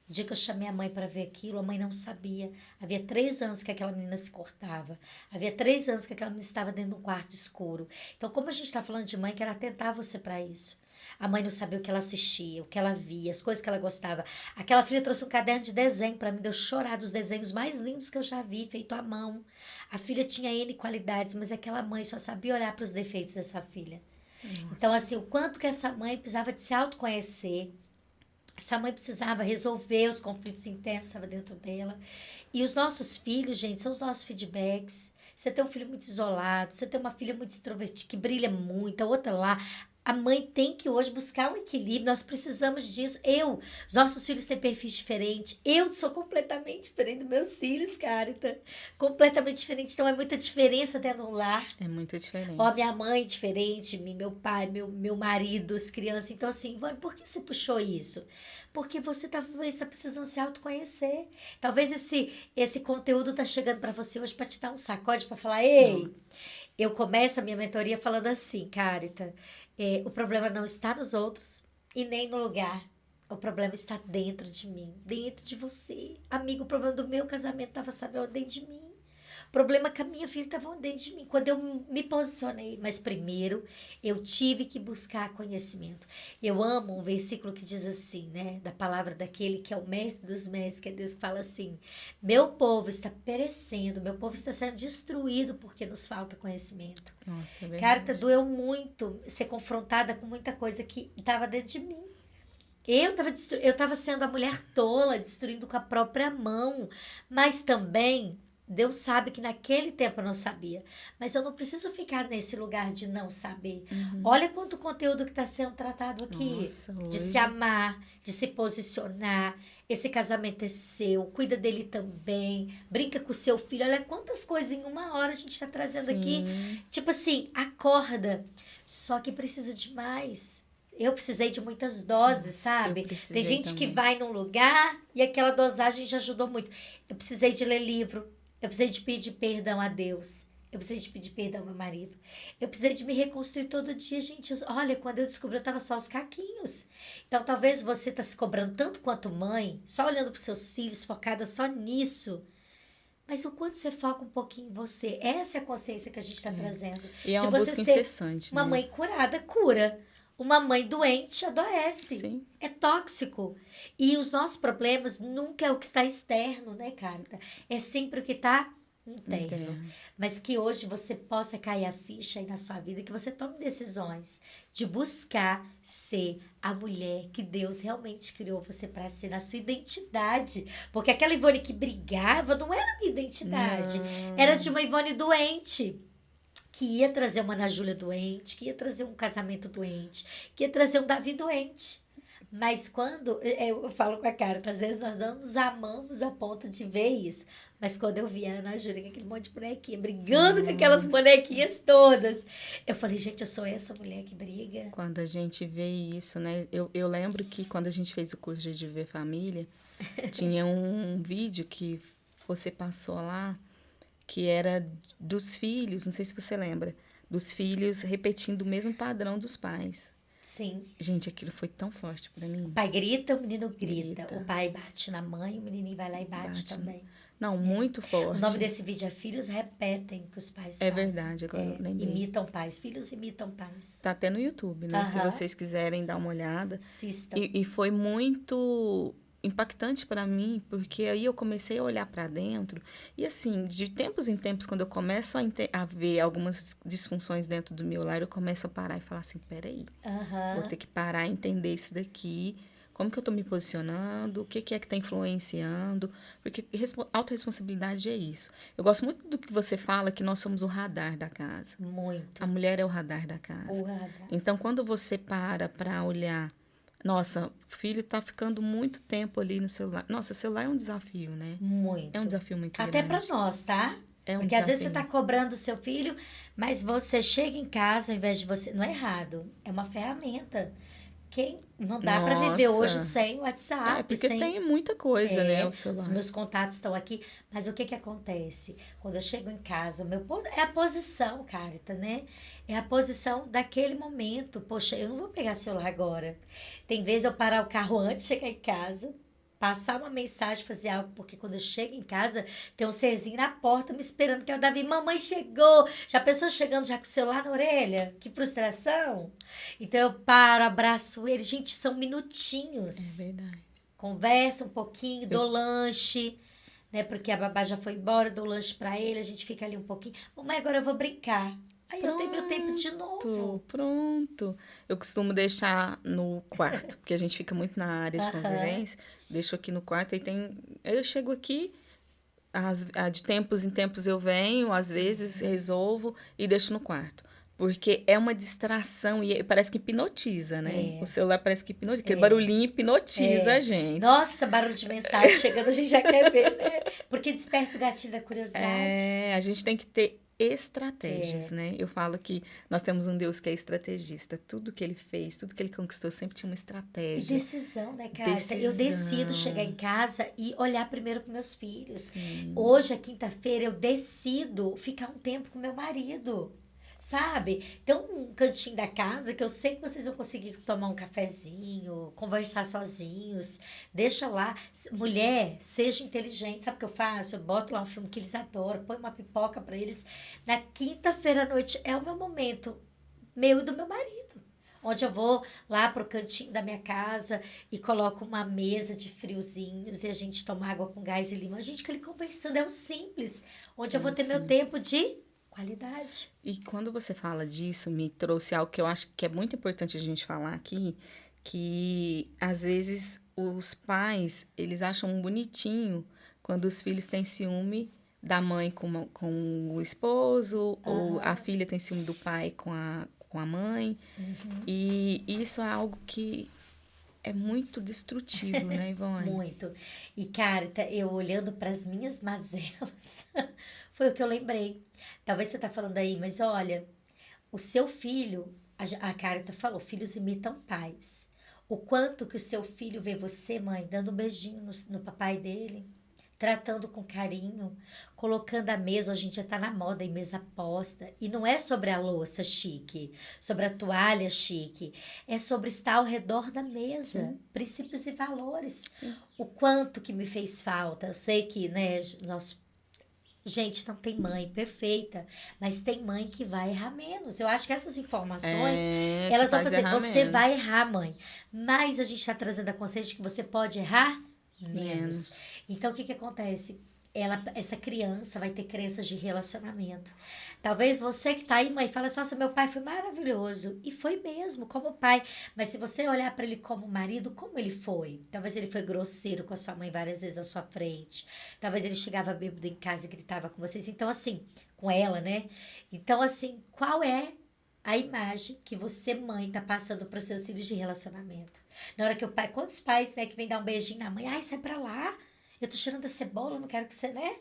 O dia que eu chamei a mãe para ver aquilo, a mãe não sabia. Havia 3 anos que aquela menina se cortava. Havia 3 anos que aquela menina estava dentro de um quarto escuro. Então, como a gente está falando de mãe, quero atentar você para isso. A mãe não sabia o que ela assistia, o que ela via, as coisas que ela gostava. Aquela filha trouxe um caderno de desenho para mim, deu chorar dos desenhos mais lindos que eu já vi, feito à mão. A filha tinha N qualidades, mas aquela mãe só sabia olhar para os defeitos dessa filha. Então, Nossa. assim, o quanto que essa mãe precisava de se autoconhecer, essa mãe precisava resolver os conflitos internos que estavam dentro dela. E os nossos filhos, gente, são os nossos feedbacks. Você tem um filho muito isolado, você tem uma filha muito extrovertida, que brilha muito, a outra lá. A mãe tem que hoje buscar um equilíbrio, nós precisamos disso. Os nossos filhos têm perfis diferentes. Eu sou completamente diferente dos meus filhos, Carita. Completamente diferente. Então é muita diferença dentro do lar. É muito Ó, diferente. minha mãe diferente, meu pai, meu marido, as crianças. Então, assim, Ivone, por que você puxou isso? Porque você talvez está precisando se autoconhecer. Talvez esse conteúdo tá chegando para você hoje para te dar um sacode, para falar, Nossa. ei, eu começo a minha mentoria falando assim, Carita, o problema não está nos outros e nem no lugar O problema está dentro de mim, dentro de você. Amigo, o problema do meu casamento estava, sabe, dentro de mim. O problema com a minha filha estava dentro de mim, quando eu me posicionei. Mas primeiro, eu tive que buscar conhecimento. Eu amo um versículo que diz assim, né? Da palavra daquele que é o mestre dos mestres, que é Deus, que fala assim: meu povo está perecendo, meu povo está sendo destruído porque nos falta conhecimento. Nossa, é Cara, verdade. doeu muito ser confrontada com muita coisa que estava dentro de mim. Eu tava sendo a mulher tola, destruindo com a própria mão. Mas também, Deus sabe que naquele tempo eu não sabia. Mas eu não preciso ficar nesse lugar de não saber. Uhum. Olha quanto conteúdo que está sendo tratado aqui. Nossa, De se hoje. amar, de se posicionar. Esse casamento é seu, cuida dele também. Brinca com o seu filho. Olha quantas coisas em uma hora a gente está trazendo aqui. Sim. Tipo assim, acorda. Só que precisa de mais. Eu precisei de muitas doses, Nossa, eu sabe? Tem precisei gente que também. vai num lugar e aquela dosagem já ajudou muito. Eu precisei de ler livro. Eu precisei de pedir perdão a Deus. Eu precisei de pedir perdão ao meu marido. Eu precisei de me reconstruir todo dia, gente. Olha, quando eu descobri, eu tava só os caquinhos. Então, talvez você tá se cobrando tanto quanto mãe, só olhando para seus filhos, focada só nisso. Mas o quanto você foca um pouquinho em você, essa é a consciência que a gente está É. trazendo. E é De uma você busca ser incessante, uma né? mãe curada, cura. Uma mãe doente adoece. Sim. É tóxico. E os nossos problemas nunca é o que está externo, né, Carta? É sempre o que está interno. Interno. Mas que hoje você possa cair a ficha aí na sua vida, que você tome decisões de buscar ser a mulher que Deus realmente criou você para ser, na sua identidade. Porque aquela Ivone que brigava não era a minha identidade. Era de Não. uma Ivone doente que ia trazer uma Ana Júlia doente, que ia trazer um casamento doente, que ia trazer um Davi doente. Mas quando, eu falo com a Carta, às vezes nós não nos amamos a ponto de ver isso. Mas quando eu vi a Ana Júlia com aquele monte de bonequinha, brigando com aquelas Nossa. bonequinhas todas, eu falei, gente, eu sou essa mulher que briga. Quando a gente vê isso, né? Eu lembro que quando a gente fez o curso de Viver Família, tinha um vídeo que você passou lá, que era dos filhos, não sei se você lembra, dos filhos repetindo o mesmo padrão dos pais. Sim. Gente, aquilo foi tão forte pra O mim. pai grita, o menino grita. Grita. O pai bate na mãe, o menininho vai lá e bate Bate. também. Não, muito O forte. nome desse vídeo é Filhos Repetem o que os pais É fazem. verdade, agora eu lembrei. Imitam pais. Filhos imitam pais. Tá até no YouTube, né? Se Aham. vocês quiserem dar uma olhada. Assistam. E foi muito impactante para mim, porque aí eu comecei a olhar para dentro e assim, de tempos em tempos, quando eu começo a ver algumas disfunções dentro do meu lar, eu começo a parar e falar assim, peraí, vou Aham. ter que parar e entender isso daqui, como que eu tô me posicionando, o que que é que tá influenciando, porque autorresponsabilidade é isso. Eu gosto muito do que você fala, que nós somos o radar da casa. Muito. A mulher é o radar da casa. O radar. Então, quando você para olhar, nossa, o filho está ficando muito tempo ali no celular. Nossa, celular é um desafio, né? É um Muito. desafio muito Até pra grande. nós, tá? É um Porque às vezes você tá desafio. cobrando o seu filho, mas você chega em casa, ao invés de você. Não é errado. É uma ferramenta. Quem não dá pra viver hoje Nossa. sem WhatsApp, Porque sem. tem muita coisa, né? O Os celular. meus contatos estão aqui, mas o que que acontece? Quando eu chego em casa, é a posição, Carita, né? É a posição daquele momento. Poxa, eu não vou pegar celular agora. Tem vezes eu parar o carro antes de chegar em casa, passar uma mensagem, fazer algo, porque quando eu chego em casa, tem um serzinho na porta me esperando, que é o Davi. Mamãe chegou! Já pensou chegando já com o celular na orelha? Que frustração! Então eu paro, abraço ele. Gente, são minutinhos. É verdade. Conversa um pouquinho, dou lanche, né? Porque a babá já foi embora, dou lanche pra ele, a gente fica ali um pouquinho. Mamãe, agora eu vou brincar. Aí eu tenho meu tempo de novo. Pronto. Eu costumo deixar no quarto, porque a gente fica muito na área de Aham. convivência. Deixo aqui no quarto e tem. Eu chego aqui, de tempos em tempos eu venho, às vezes resolvo e deixo no quarto. Porque é uma distração e parece que hipnotiza, né? É. O celular parece que hipnotiza. Aquele É. barulhinho hipnotiza É. a gente. Nossa, barulho de mensagem chegando, a gente já quer ver, né? Porque desperta o gatilho da curiosidade. É, a gente tem que ter estratégias, né? Eu falo que nós temos um Deus que é estrategista. Tudo que ele fez, tudo que ele conquistou sempre tinha uma E estratégia. decisão, né, cara? Eu Decisão. decido chegar em casa e olhar primeiro para meus filhos. Sim. Hoje, é quinta-feira, eu decido ficar um tempo com meu marido. sabe? Tem um cantinho da casa que eu sei que vocês vão conseguir tomar um cafezinho, conversar sozinhos. Deixa lá. Mulher, seja inteligente. Sabe o que eu faço? Eu boto lá um filme que eles adoram, põe uma pipoca para eles. Na quinta-feira à noite é o meu momento, meu e do meu marido. Onde eu vou lá pro cantinho da minha casa e coloco uma mesa de friozinhos e a gente toma água com gás e limão. A gente fica ali conversando, é o simples. Onde eu vou ter meu tempo de qualidade. E quando você fala disso, me trouxe algo que eu acho que é muito importante a gente falar aqui, que às vezes os pais, eles acham bonitinho quando os filhos têm ciúme da mãe com o esposo, ou a Aham. filha tem ciúme do pai com a mãe. E isso é algo que é muito destrutivo, né, Ivone? Muito. E, Carita, eu olhando para as minhas mazelas, foi o que eu lembrei. Talvez você tá falando aí, mas olha, o seu filho, a Carita falou, filhos imitam pais. O quanto que o seu filho vê você, mãe, dando um beijinho no papai dele, tratando com carinho, colocando a mesa, hoje em dia tá na moda, em mesa posta. E não é sobre a louça chique, sobre a toalha chique, é sobre estar ao redor da mesa, Sim, princípios e valores. sim. O quanto que me fez falta, eu sei que, né, nós gente, não tem mãe perfeita, mas tem mãe que vai errar menos. Eu acho que essas informações, É, te elas vão faz fazer, errar você vai menos. errar, mãe. Mas a gente está trazendo a consciência de que você pode errar menos. Menos. Então, o que que acontece? Essa criança vai ter crenças de relacionamento. Talvez você que tá aí, mãe, fala assim, nossa, meu pai foi maravilhoso. E foi mesmo, como pai. Mas se você olhar para ele como marido, como ele foi? Talvez ele foi grosseiro com a sua mãe várias vezes na sua frente. Talvez ele chegava bêbado em casa e gritava com vocês. Então, assim, com ela, né? Então, assim, qual é a imagem que você, mãe, tá passando para os seus filhos de relacionamento? Na hora que o pai, quantos pais, né, que vem dar um beijinho na mãe, ai, sai pra lá, eu tô cheirando a cebola, não quero que você, né?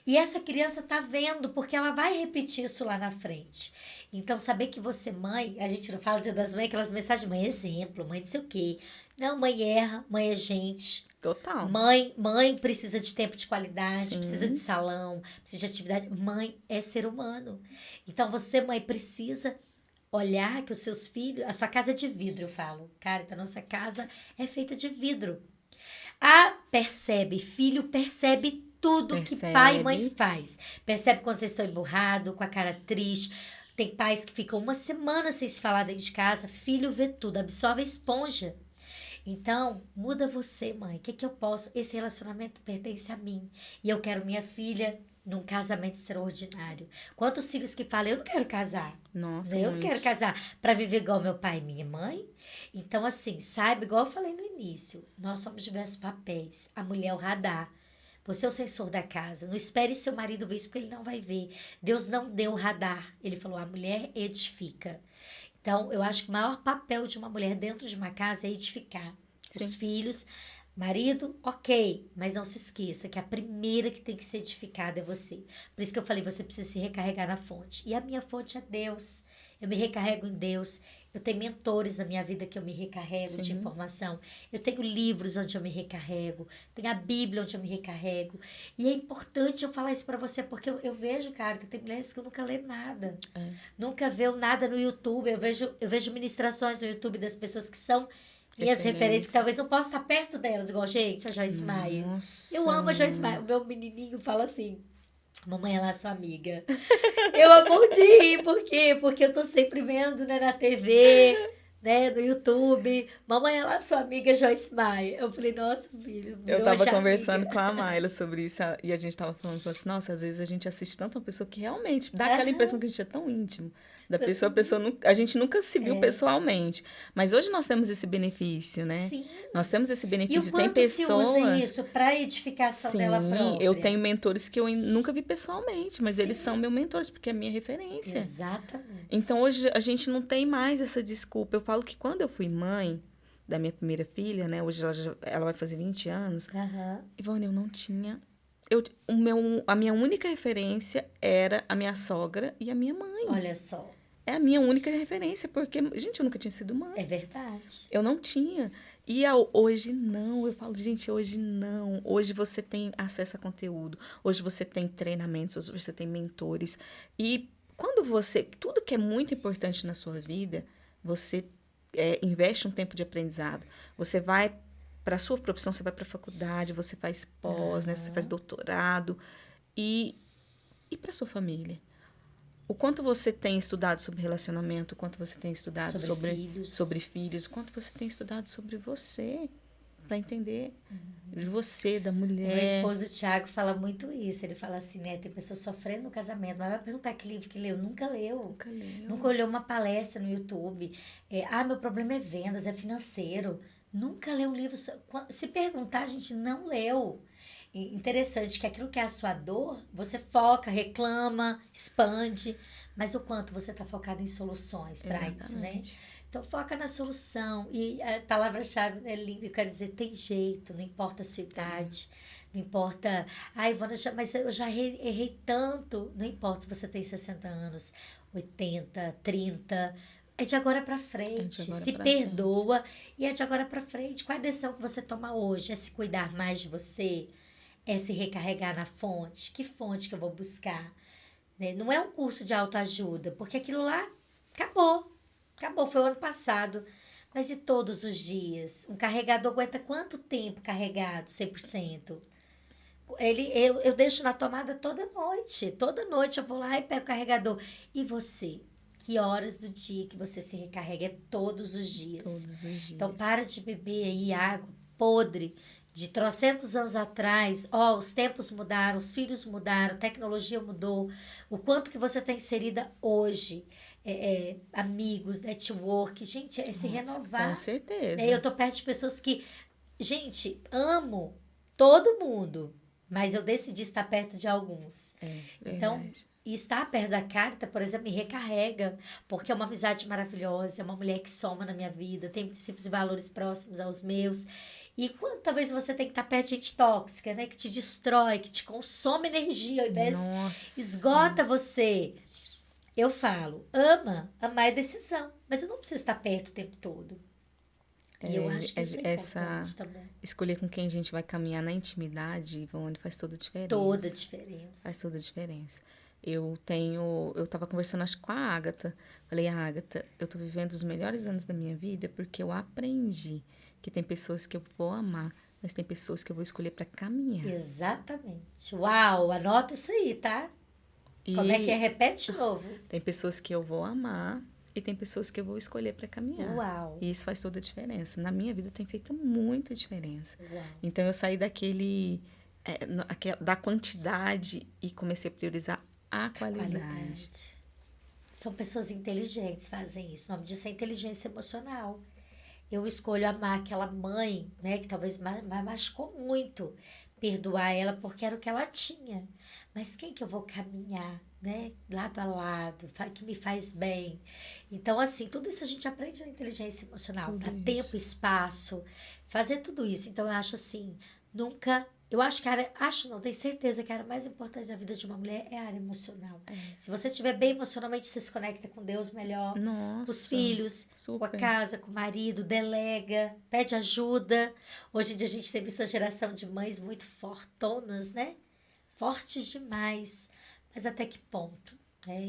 E essa criança tá vendo, porque ela vai repetir isso lá na frente. Então, saber que você, mãe, a gente não fala Dia das Mães, aquelas mensagens, mãe é exemplo, mãe não sei o quê. Não, mãe erra, mãe é gente. Total. Mãe precisa de tempo de qualidade, precisa de Sim, salão, precisa de atividade. Mãe é ser humano. Então, você, mãe, precisa olhar que os seus filhos, a sua casa é de vidro, eu falo. Cara, então a nossa casa é feita de vidro. Filho percebe tudo que pai e mãe percebe. faz. Percebe quando vocês estão emburrados, com a cara triste. Tem pais que ficam uma semana sem se falar dentro de casa. Filho vê tudo, absorve a esponja. Então, muda você, mãe. O que que eu posso? Esse relacionamento pertence a mim. E eu quero minha filha num casamento extraordinário. Quantos filhos que falam, eu não quero casar. Nossa, Eu não quero muitos. casar para viver igual meu pai e minha mãe. Então, assim, saiba, igual eu falei no início, nós somos diversos papéis. A mulher é o radar. Você é o sensor da casa. Não espere seu marido ver isso, porque ele não vai ver. Deus não deu o radar. Ele falou: a mulher edifica. Então, eu acho que o maior papel de uma mulher dentro de uma casa é edificar os Sim, filhos. Marido, ok, mas não se esqueça que a primeira que tem que ser edificada é você. Por isso que eu falei, você precisa se recarregar na fonte. E a minha fonte é Deus. Eu me recarrego em Deus. Eu tenho mentores na minha vida que eu me recarrego de sim. informação. Eu tenho livros onde eu me recarrego. Tenho a Bíblia onde eu me recarrego. E é importante eu falar isso pra você, porque eu vejo, cara, que tem mulheres que eu nunca lê nada. É. Nunca viu nada no YouTube. Eu vejo ministrações no YouTube das pessoas que são minhas referências, que Referência. talvez eu possa estar perto delas, igual, gente, a Joyce Meyer. Eu Nossa. amo a Joyce Meyer. O meu menininho fala assim, mamãe, ela é sua amiga. Eu amo de rir, por quê? Porque eu tô sempre vendo, né, na TV, né, no YouTube. Mamãe, ela é sua amiga Joyce Meyer. Eu falei, nossa, filho, Eu virou tava já amiga. conversando com a Mayla sobre isso e a gente tava falando assim, nossa, às vezes a gente assiste tanto uma pessoa que realmente dá aquela impressão Aham, que a gente é tão íntimo da pessoa, a gente nunca se viu é, pessoalmente, mas hoje nós temos esse benefício, né? sim. Nós temos esse E o benefício. Tem quanto se usa pessoas, isso para edificação dela sim, eu própria? tenho mentores que eu nunca vi pessoalmente, mas eles são Sim, meus mentores porque é minha referência. Então exatamente. hoje a gente não tem mais essa desculpa. Eu falo que quando eu fui mãe da minha primeira filha, né? Hoje ela vai fazer 20 anos. Aham. Ivone, eu não tinha. A minha única referência era a minha sogra e a minha mãe. Olha só, É a minha única referência, porque, gente, eu nunca tinha sido mãe. é verdade. Eu não tinha. Hoje não, eu falo, gente, hoje não. Hoje você tem acesso a conteúdo, hoje você tem treinamentos, hoje você tem mentores. E quando você, tudo que é muito importante na sua vida, você investe um tempo de aprendizado. Você vai para a sua profissão, você vai para a faculdade, você faz pós, né? Você faz Aham. doutorado e para sua família. O quanto você tem estudado sobre relacionamento, o quanto você tem estudado Sobre filhos. sobre filhos, o quanto você tem estudado sobre você, para entender de você, da O meu mulher. esposo, o Thiago, fala muito isso. Ele fala assim, né? Tem pessoas sofrendo no casamento, mas vai perguntar que livro que leu. Nunca leu. Nunca leu. Nunca olhou uma palestra no YouTube. Meu problema é vendas, é financeiro. Nunca leu um livro. Se perguntar, a gente não leu. Interessante que aquilo que é a sua dor, você foca, reclama, expande. Mas o quanto você está focado em soluções para isso, né? Exatamente. Então, foca na solução. E a palavra-chave é linda, eu quero dizer, tem jeito, não importa a sua idade, não importa. Ai, Ivana, mas eu já errei tanto. Não importa se você tem 60 anos, 80, 30. É de agora para frente. agora Se pra perdoa e é de agora para frente. Qual a decisão que você toma hoje? É se cuidar mais de você? É se recarregar na fonte? Que fonte que eu vou buscar? Né? Não é um curso de autoajuda, porque aquilo lá acabou. Acabou, foi o ano passado. Mas e todos os dias? Um carregador aguenta quanto tempo carregado, 100%? Eu deixo na tomada toda noite. Toda noite eu vou lá e pego o carregador. E você? Que horas do dia que você se recarrega? É todos os dias. Todos os dias. Então, para de beber aí água podre de trocentos anos atrás. Os tempos mudaram, os filhos mudaram, a tecnologia mudou. O quanto que você está inserida hoje. Amigos, network. Gente, é se Nossa, renovar. com certeza. Né? Eu tô perto de pessoas que... Gente, amo todo mundo. Mas eu decidi estar perto de alguns. Então, verdade. e estar perto da Carta, por exemplo, me recarrega, porque é uma amizade maravilhosa, é uma mulher que soma na minha vida, tem princípios e valores próximos aos meus. E quantas vezes você tem que estar perto de gente tóxica, né? Que te destrói, que te consome energia, ao invés Nossa. esgota você. Eu falo, amar é decisão, mas eu não preciso estar perto o tempo todo. E eu acho que isso é importante também. Escolher com quem a gente vai caminhar na intimidade, Ivone, faz toda a diferença. Toda a diferença. Faz toda a diferença. Eu tava conversando, acho, com a Ágata. Falei, Ágata, eu tô vivendo os melhores anos da minha vida porque eu aprendi que tem pessoas que eu vou amar, mas tem pessoas que eu vou escolher para caminhar. Exatamente. Uau, anota isso aí, tá? Como é que é? Repete de novo. Tem pessoas que eu vou amar e tem pessoas que eu vou escolher para caminhar. Uau. E isso faz toda a diferença. Na minha vida tem feito muita diferença. Uau. Então eu saí da quantidade e comecei a priorizar a qualidade. São pessoas inteligentes que fazem isso. O nome disso é inteligência emocional. Eu escolho amar aquela mãe, né, que talvez machucou muito, perdoar ela porque era o que ela tinha. Mas quem que eu vou caminhar, né, lado a lado, que me faz bem? Então, assim, tudo isso a gente aprende na inteligência emocional. Dar tempo, espaço, fazer tudo isso. Então, eu acho assim, tenho certeza que a área mais importante da vida de uma mulher é a área emocional. Se você estiver bem emocionalmente, você se conecta com Deus melhor, com os filhos, com a casa, com o marido, delega, pede ajuda. Hoje em dia a gente tem visto a geração de mães muito fortonas, né? Fortes demais. Mas até que ponto?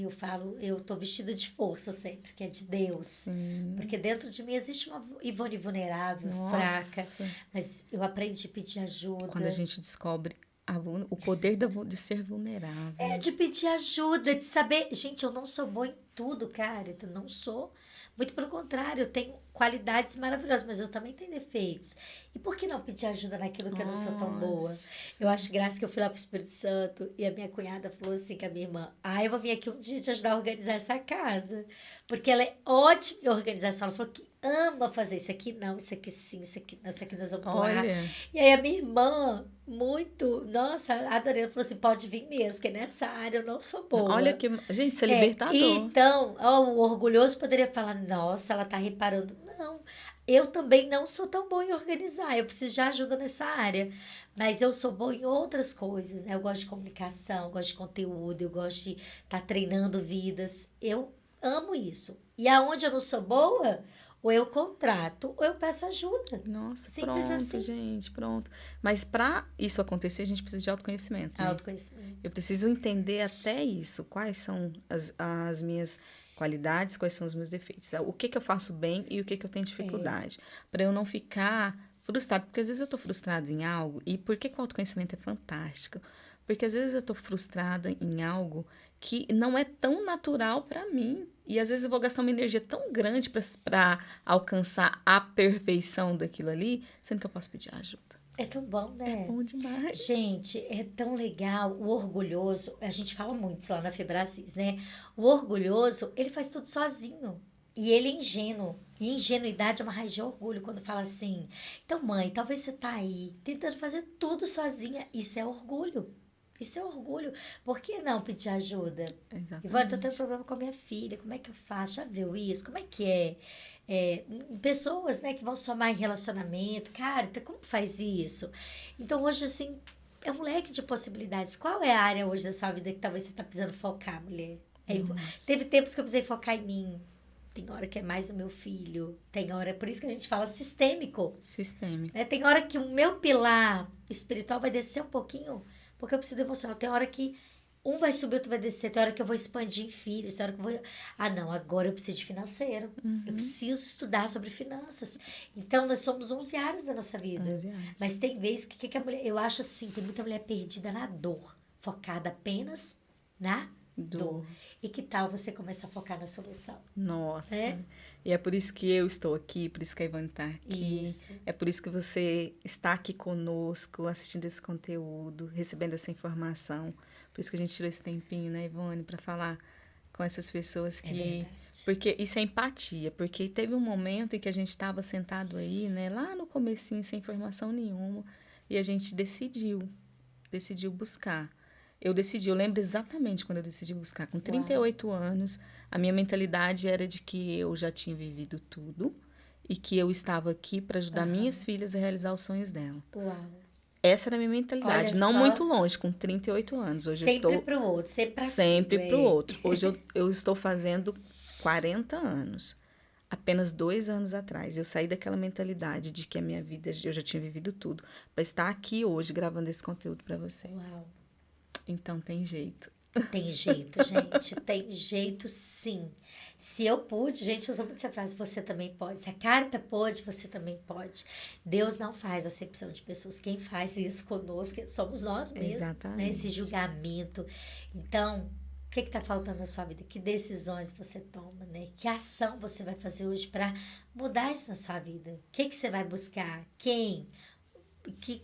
Eu falo, eu tô vestida de força sempre, que é de Deus. Sim. Porque dentro de mim existe uma Ivone vulnerável, fraca. Mas eu aprendi a pedir ajuda. Quando a gente descobre o poder de ser vulnerável. De pedir ajuda, de saber... Gente, eu não sou boa em tudo, cara. Eu não sou. Muito pelo contrário, eu tenho qualidades maravilhosas, mas eu também tenho defeitos. E por que não pedir ajuda naquilo que eu não sou tão boa? Eu acho graça que eu fui lá pro Espírito Santo e a minha cunhada falou assim com a minha irmã, eu vou vir aqui um dia te ajudar a organizar essa casa. Porque ela é ótima em organização. Ela falou que ama fazer isso aqui não, isso aqui sim, isso aqui não, isso aqui nós vamos pôr. E aí a minha irmã, nossa, adorei, ela falou assim, pode vir mesmo, porque nessa área eu não sou boa. Olha que, gente, isso é libertador. Então, o orgulhoso poderia falar, nossa, ela tá reparando. Não, eu também não sou tão boa em organizar, eu preciso de ajuda nessa área. Mas eu sou boa em outras coisas, né? Eu gosto de comunicação, eu gosto de conteúdo, eu gosto de estar treinando vidas. Eu amo isso. E aonde eu não sou boa, Ou eu contrato, ou eu peço ajuda. Nossa, Simples pronto, assim. gente, pronto. Mas para isso acontecer, a gente precisa de autoconhecimento, né? Autoconhecimento. Eu preciso entender até isso, quais são as minhas qualidades, quais são os meus defeitos, o que eu faço bem e o que eu tenho dificuldade, para eu não ficar frustrado, porque às vezes eu estou frustrada em algo, e por que o autoconhecimento é fantástico? Porque às vezes eu estou frustrada em algo que não é tão natural para mim, e às vezes eu vou gastar uma energia tão grande para alcançar a perfeição daquilo ali, sendo que eu posso pedir ajuda. É tão bom, É né? bom demais. Gente, é tão legal. O orgulhoso, a gente fala muito isso lá na Febracis, né? O orgulhoso, ele faz tudo sozinho. E ele é ingênuo. E ingenuidade é uma raiz de orgulho quando fala assim: então, mãe, talvez você tá aí tentando fazer tudo sozinha. Isso é orgulho. Isso é orgulho. Por que não pedir ajuda? Ivone, tô tendo Exatamente. problema com a minha filha. Como é que eu faço? Já viu isso? Como é que é? Pessoas, né, que vão somar em relacionamento. Cara, então como faz isso? Então, hoje, assim, é um leque de possibilidades. Qual é a área hoje da sua vida que talvez você tá precisando focar, mulher? Nossa. Teve tempos que eu precisei focar em mim. Tem hora que é mais o meu filho. Tem hora, por isso que a gente fala sistêmico, Sistêmico. né? Tem hora que o meu pilar espiritual vai descer um pouquinho, porque eu preciso do emocional. Tem hora que um vai subir, outro vai descer. Tem hora que eu vou expandir em filhos. Tem hora que eu vou. Ah, não, agora eu preciso de financeiro. Eu preciso estudar sobre finanças. Então, nós somos 11 áreas da nossa vida. 11 anos. Mas tem vezes que a mulher. Eu acho assim, tem muita mulher perdida na dor, focada apenas na dor. E que tal você começar a focar na solução? Nossa. É? E é por isso que eu estou aqui, por isso que a Ivone está aqui. Isso. É por isso que você está aqui conosco, assistindo esse conteúdo, recebendo essa informação. Por isso que a gente tirou esse tempinho, né, Ivone, para falar com essas pessoas É que. verdade. Porque isso é empatia, porque teve um momento em que a gente estava sentado aí, né, lá no comecinho, sem informação nenhuma, e a gente decidiu buscar. Eu lembro exatamente quando eu decidi buscar. Com 38 anos, a minha mentalidade era de que eu já tinha vivido tudo e que eu estava aqui para ajudar Aham. minhas filhas a realizar os sonhos dela. Uau. Essa era a minha mentalidade. Olha Não só. muito longe, com 38 anos. Hoje eu Sempre estou pro outro, sempre pra sempre filho, para o é. outro. Hoje eu estou fazendo 40 anos. Apenas 2 anos atrás, eu saí daquela mentalidade de que a minha vida, eu já tinha vivido tudo, para estar aqui hoje gravando esse conteúdo para você. Uau. Então tem jeito. Tem jeito, gente. Tem jeito, sim. Se eu pude, gente, usa muito essa frase, você também pode. Se a carta pode, você também pode. Deus não faz acepção de pessoas. Quem faz isso conosco somos nós mesmos, né? Exatamente. Esse julgamento. Então, o que está faltando na sua vida? Que decisões você toma, né? Que ação você vai fazer hoje para mudar isso na sua vida? O que você vai buscar? Quem?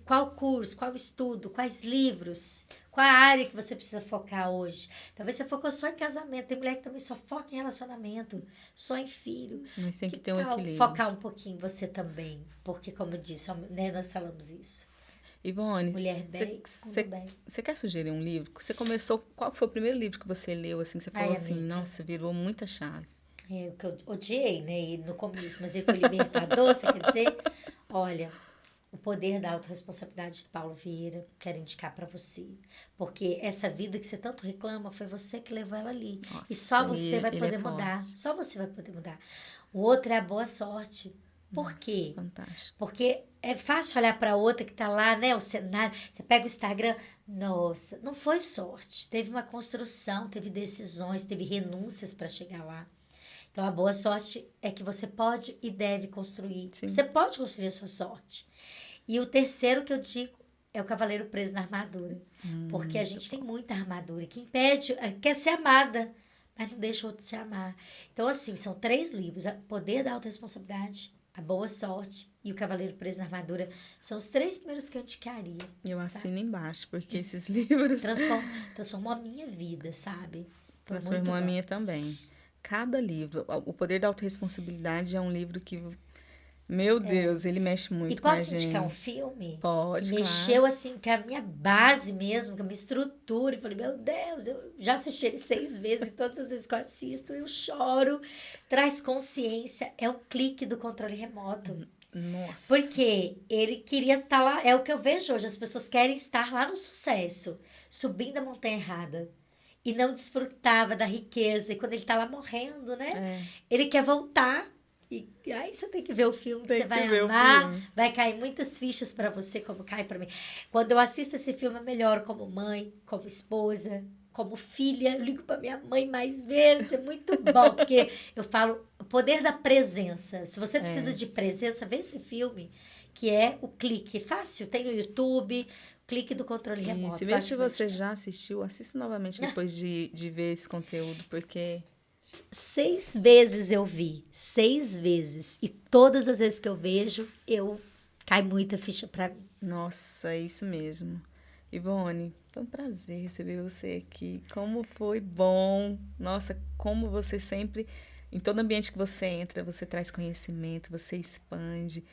Qual curso, qual estudo, quais livros, qual a área que você precisa focar hoje. Talvez você focou só em casamento, tem mulher que também só foca em relacionamento, só em filho. Mas tem que ter um tal equilíbrio. focar um pouquinho em você também, porque como eu disse, né, nós falamos isso. Ivone, Mulher bem, mundo bem. você quer sugerir um livro? Você começou, qual foi o primeiro livro que você leu, assim, que você falou Ai, assim, amiga. nossa, virou muita chave. É o que eu odiei, né, ele no começo, mas ele foi libertador, você quer dizer? Olha, O Poder da Autorresponsabilidade de Paulo Vieira, quero indicar para você. Porque essa vida que você tanto reclama, foi você que levou ela ali. Nossa, E só você vai ele poder é mudar. forte. Só você vai poder mudar. O outro é a boa sorte. Por Nossa, quê? fantástico. Porque é fácil olhar para outra que tá lá, né? O cenário. Você pega o Instagram. Nossa, não foi sorte. Teve uma construção, teve decisões, teve renúncias para chegar lá. Então, a boa sorte é que você pode e deve construir. Sim. Você pode construir a sua sorte. E o terceiro que eu digo é o Cavaleiro Preso na Armadura. Porque a gente tem muita armadura que impede, quer ser amada, mas não deixa o outro se amar. Então, assim, são 3 livros: O Poder da Autorresponsabilidade, A Boa Sorte e O Cavaleiro Preso na Armadura. São os 3 primeiros que eu indicaria. Eu sabe? assino embaixo, porque esses livros Transformou a minha vida, sabe? Foi muito transformou a bom. minha também. Cada livro, O Poder da Autorresponsabilidade é um livro que, meu Deus, ele mexe E muito com a posso indicar um gente. filme? Pode, Que claro. mexeu assim com a minha base mesmo, com a minha estrutura. E falei, meu Deus, eu já assisti ele 6 vezes e todas as vezes que eu assisto eu choro. Traz consciência. É o Clique do Controle Remoto. Nossa. Porque ele queria estar lá. É o que eu vejo hoje. As pessoas querem estar lá no sucesso, subindo a montanha errada. E não desfrutava da riqueza. E quando ele tá lá morrendo, né? É. Ele quer voltar. E aí você tem que ver o filme que Tem você que vai ver o amar, filme. vai cair muitas fichas pra você, como cai pra mim. Quando eu assisto esse filme, eu melhoro como mãe, como esposa, como filha. Eu ligo pra minha mãe mais vezes, é muito bom, porque eu falo o poder da presença. Se você precisa É. de presença, vê esse filme, que é o clique. Fácil, tem no YouTube, clique do controle Isso. E remoto. Eu mesmo se acho você mágico. já assistiu, assista novamente depois de ver esse conteúdo, porque, 6 vezes eu vi, 6 vezes. E todas as vezes que eu vejo, eu cai muita ficha pra mim. nossa, é isso mesmo. Ivone, foi um prazer receber você aqui. Como foi bom. Nossa, como você sempre, em todo ambiente que você entra, você traz conhecimento, você expande.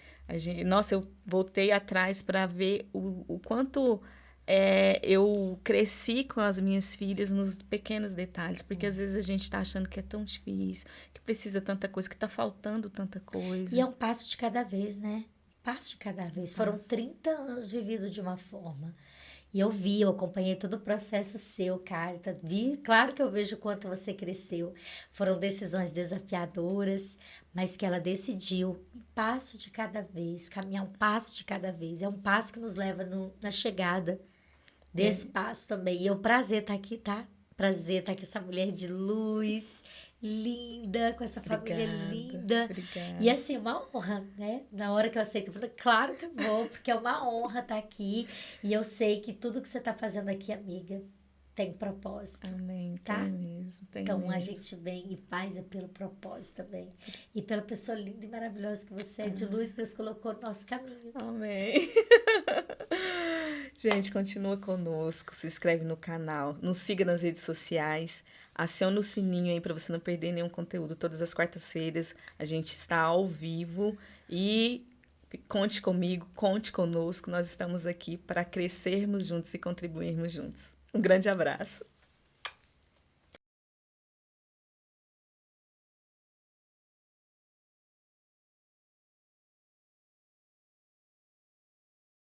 Nossa, eu voltei atrás para ver o quanto eu cresci com as minhas filhas nos pequenos detalhes, porque às vezes a gente está achando que é tão difícil, que precisa tanta coisa, que está faltando tanta E é coisa. um passo de cada vez, né? Passo de cada vez. Foram Nossa, 30 anos vividos de uma forma. E eu vi, eu acompanhei todo o processo seu, Carta. Vi, claro que eu vejo o quanto você cresceu. Foram decisões desafiadoras, mas que ela decidiu um passo de cada vez, caminhar um passo de cada vez. É um passo que nos leva na chegada é, desse passo também. E é um prazer estar aqui, tá? Prazer estar aqui, essa mulher de luz, linda, com essa família obrigada, linda. E obrigada. assim, uma honra, né? Na hora que eu aceito, eu falei, claro que eu vou, porque é uma honra estar aqui. E eu sei que tudo que você está fazendo aqui, amiga, tem propósito, Amém, tá? tem Então a mesmo. gente vem e faz é pelo propósito também. E pela pessoa linda e maravilhosa que você é, de Ah, luz, que Deus colocou no nosso caminho. amém. Gente, continua conosco, se inscreve no canal, nos siga nas redes sociais, aciona o sininho aí para você não perder nenhum conteúdo. Todas as quartas-feiras a gente está ao vivo e conte comigo, conte conosco. Nós estamos aqui para crescermos juntos e contribuirmos juntos. Um grande abraço.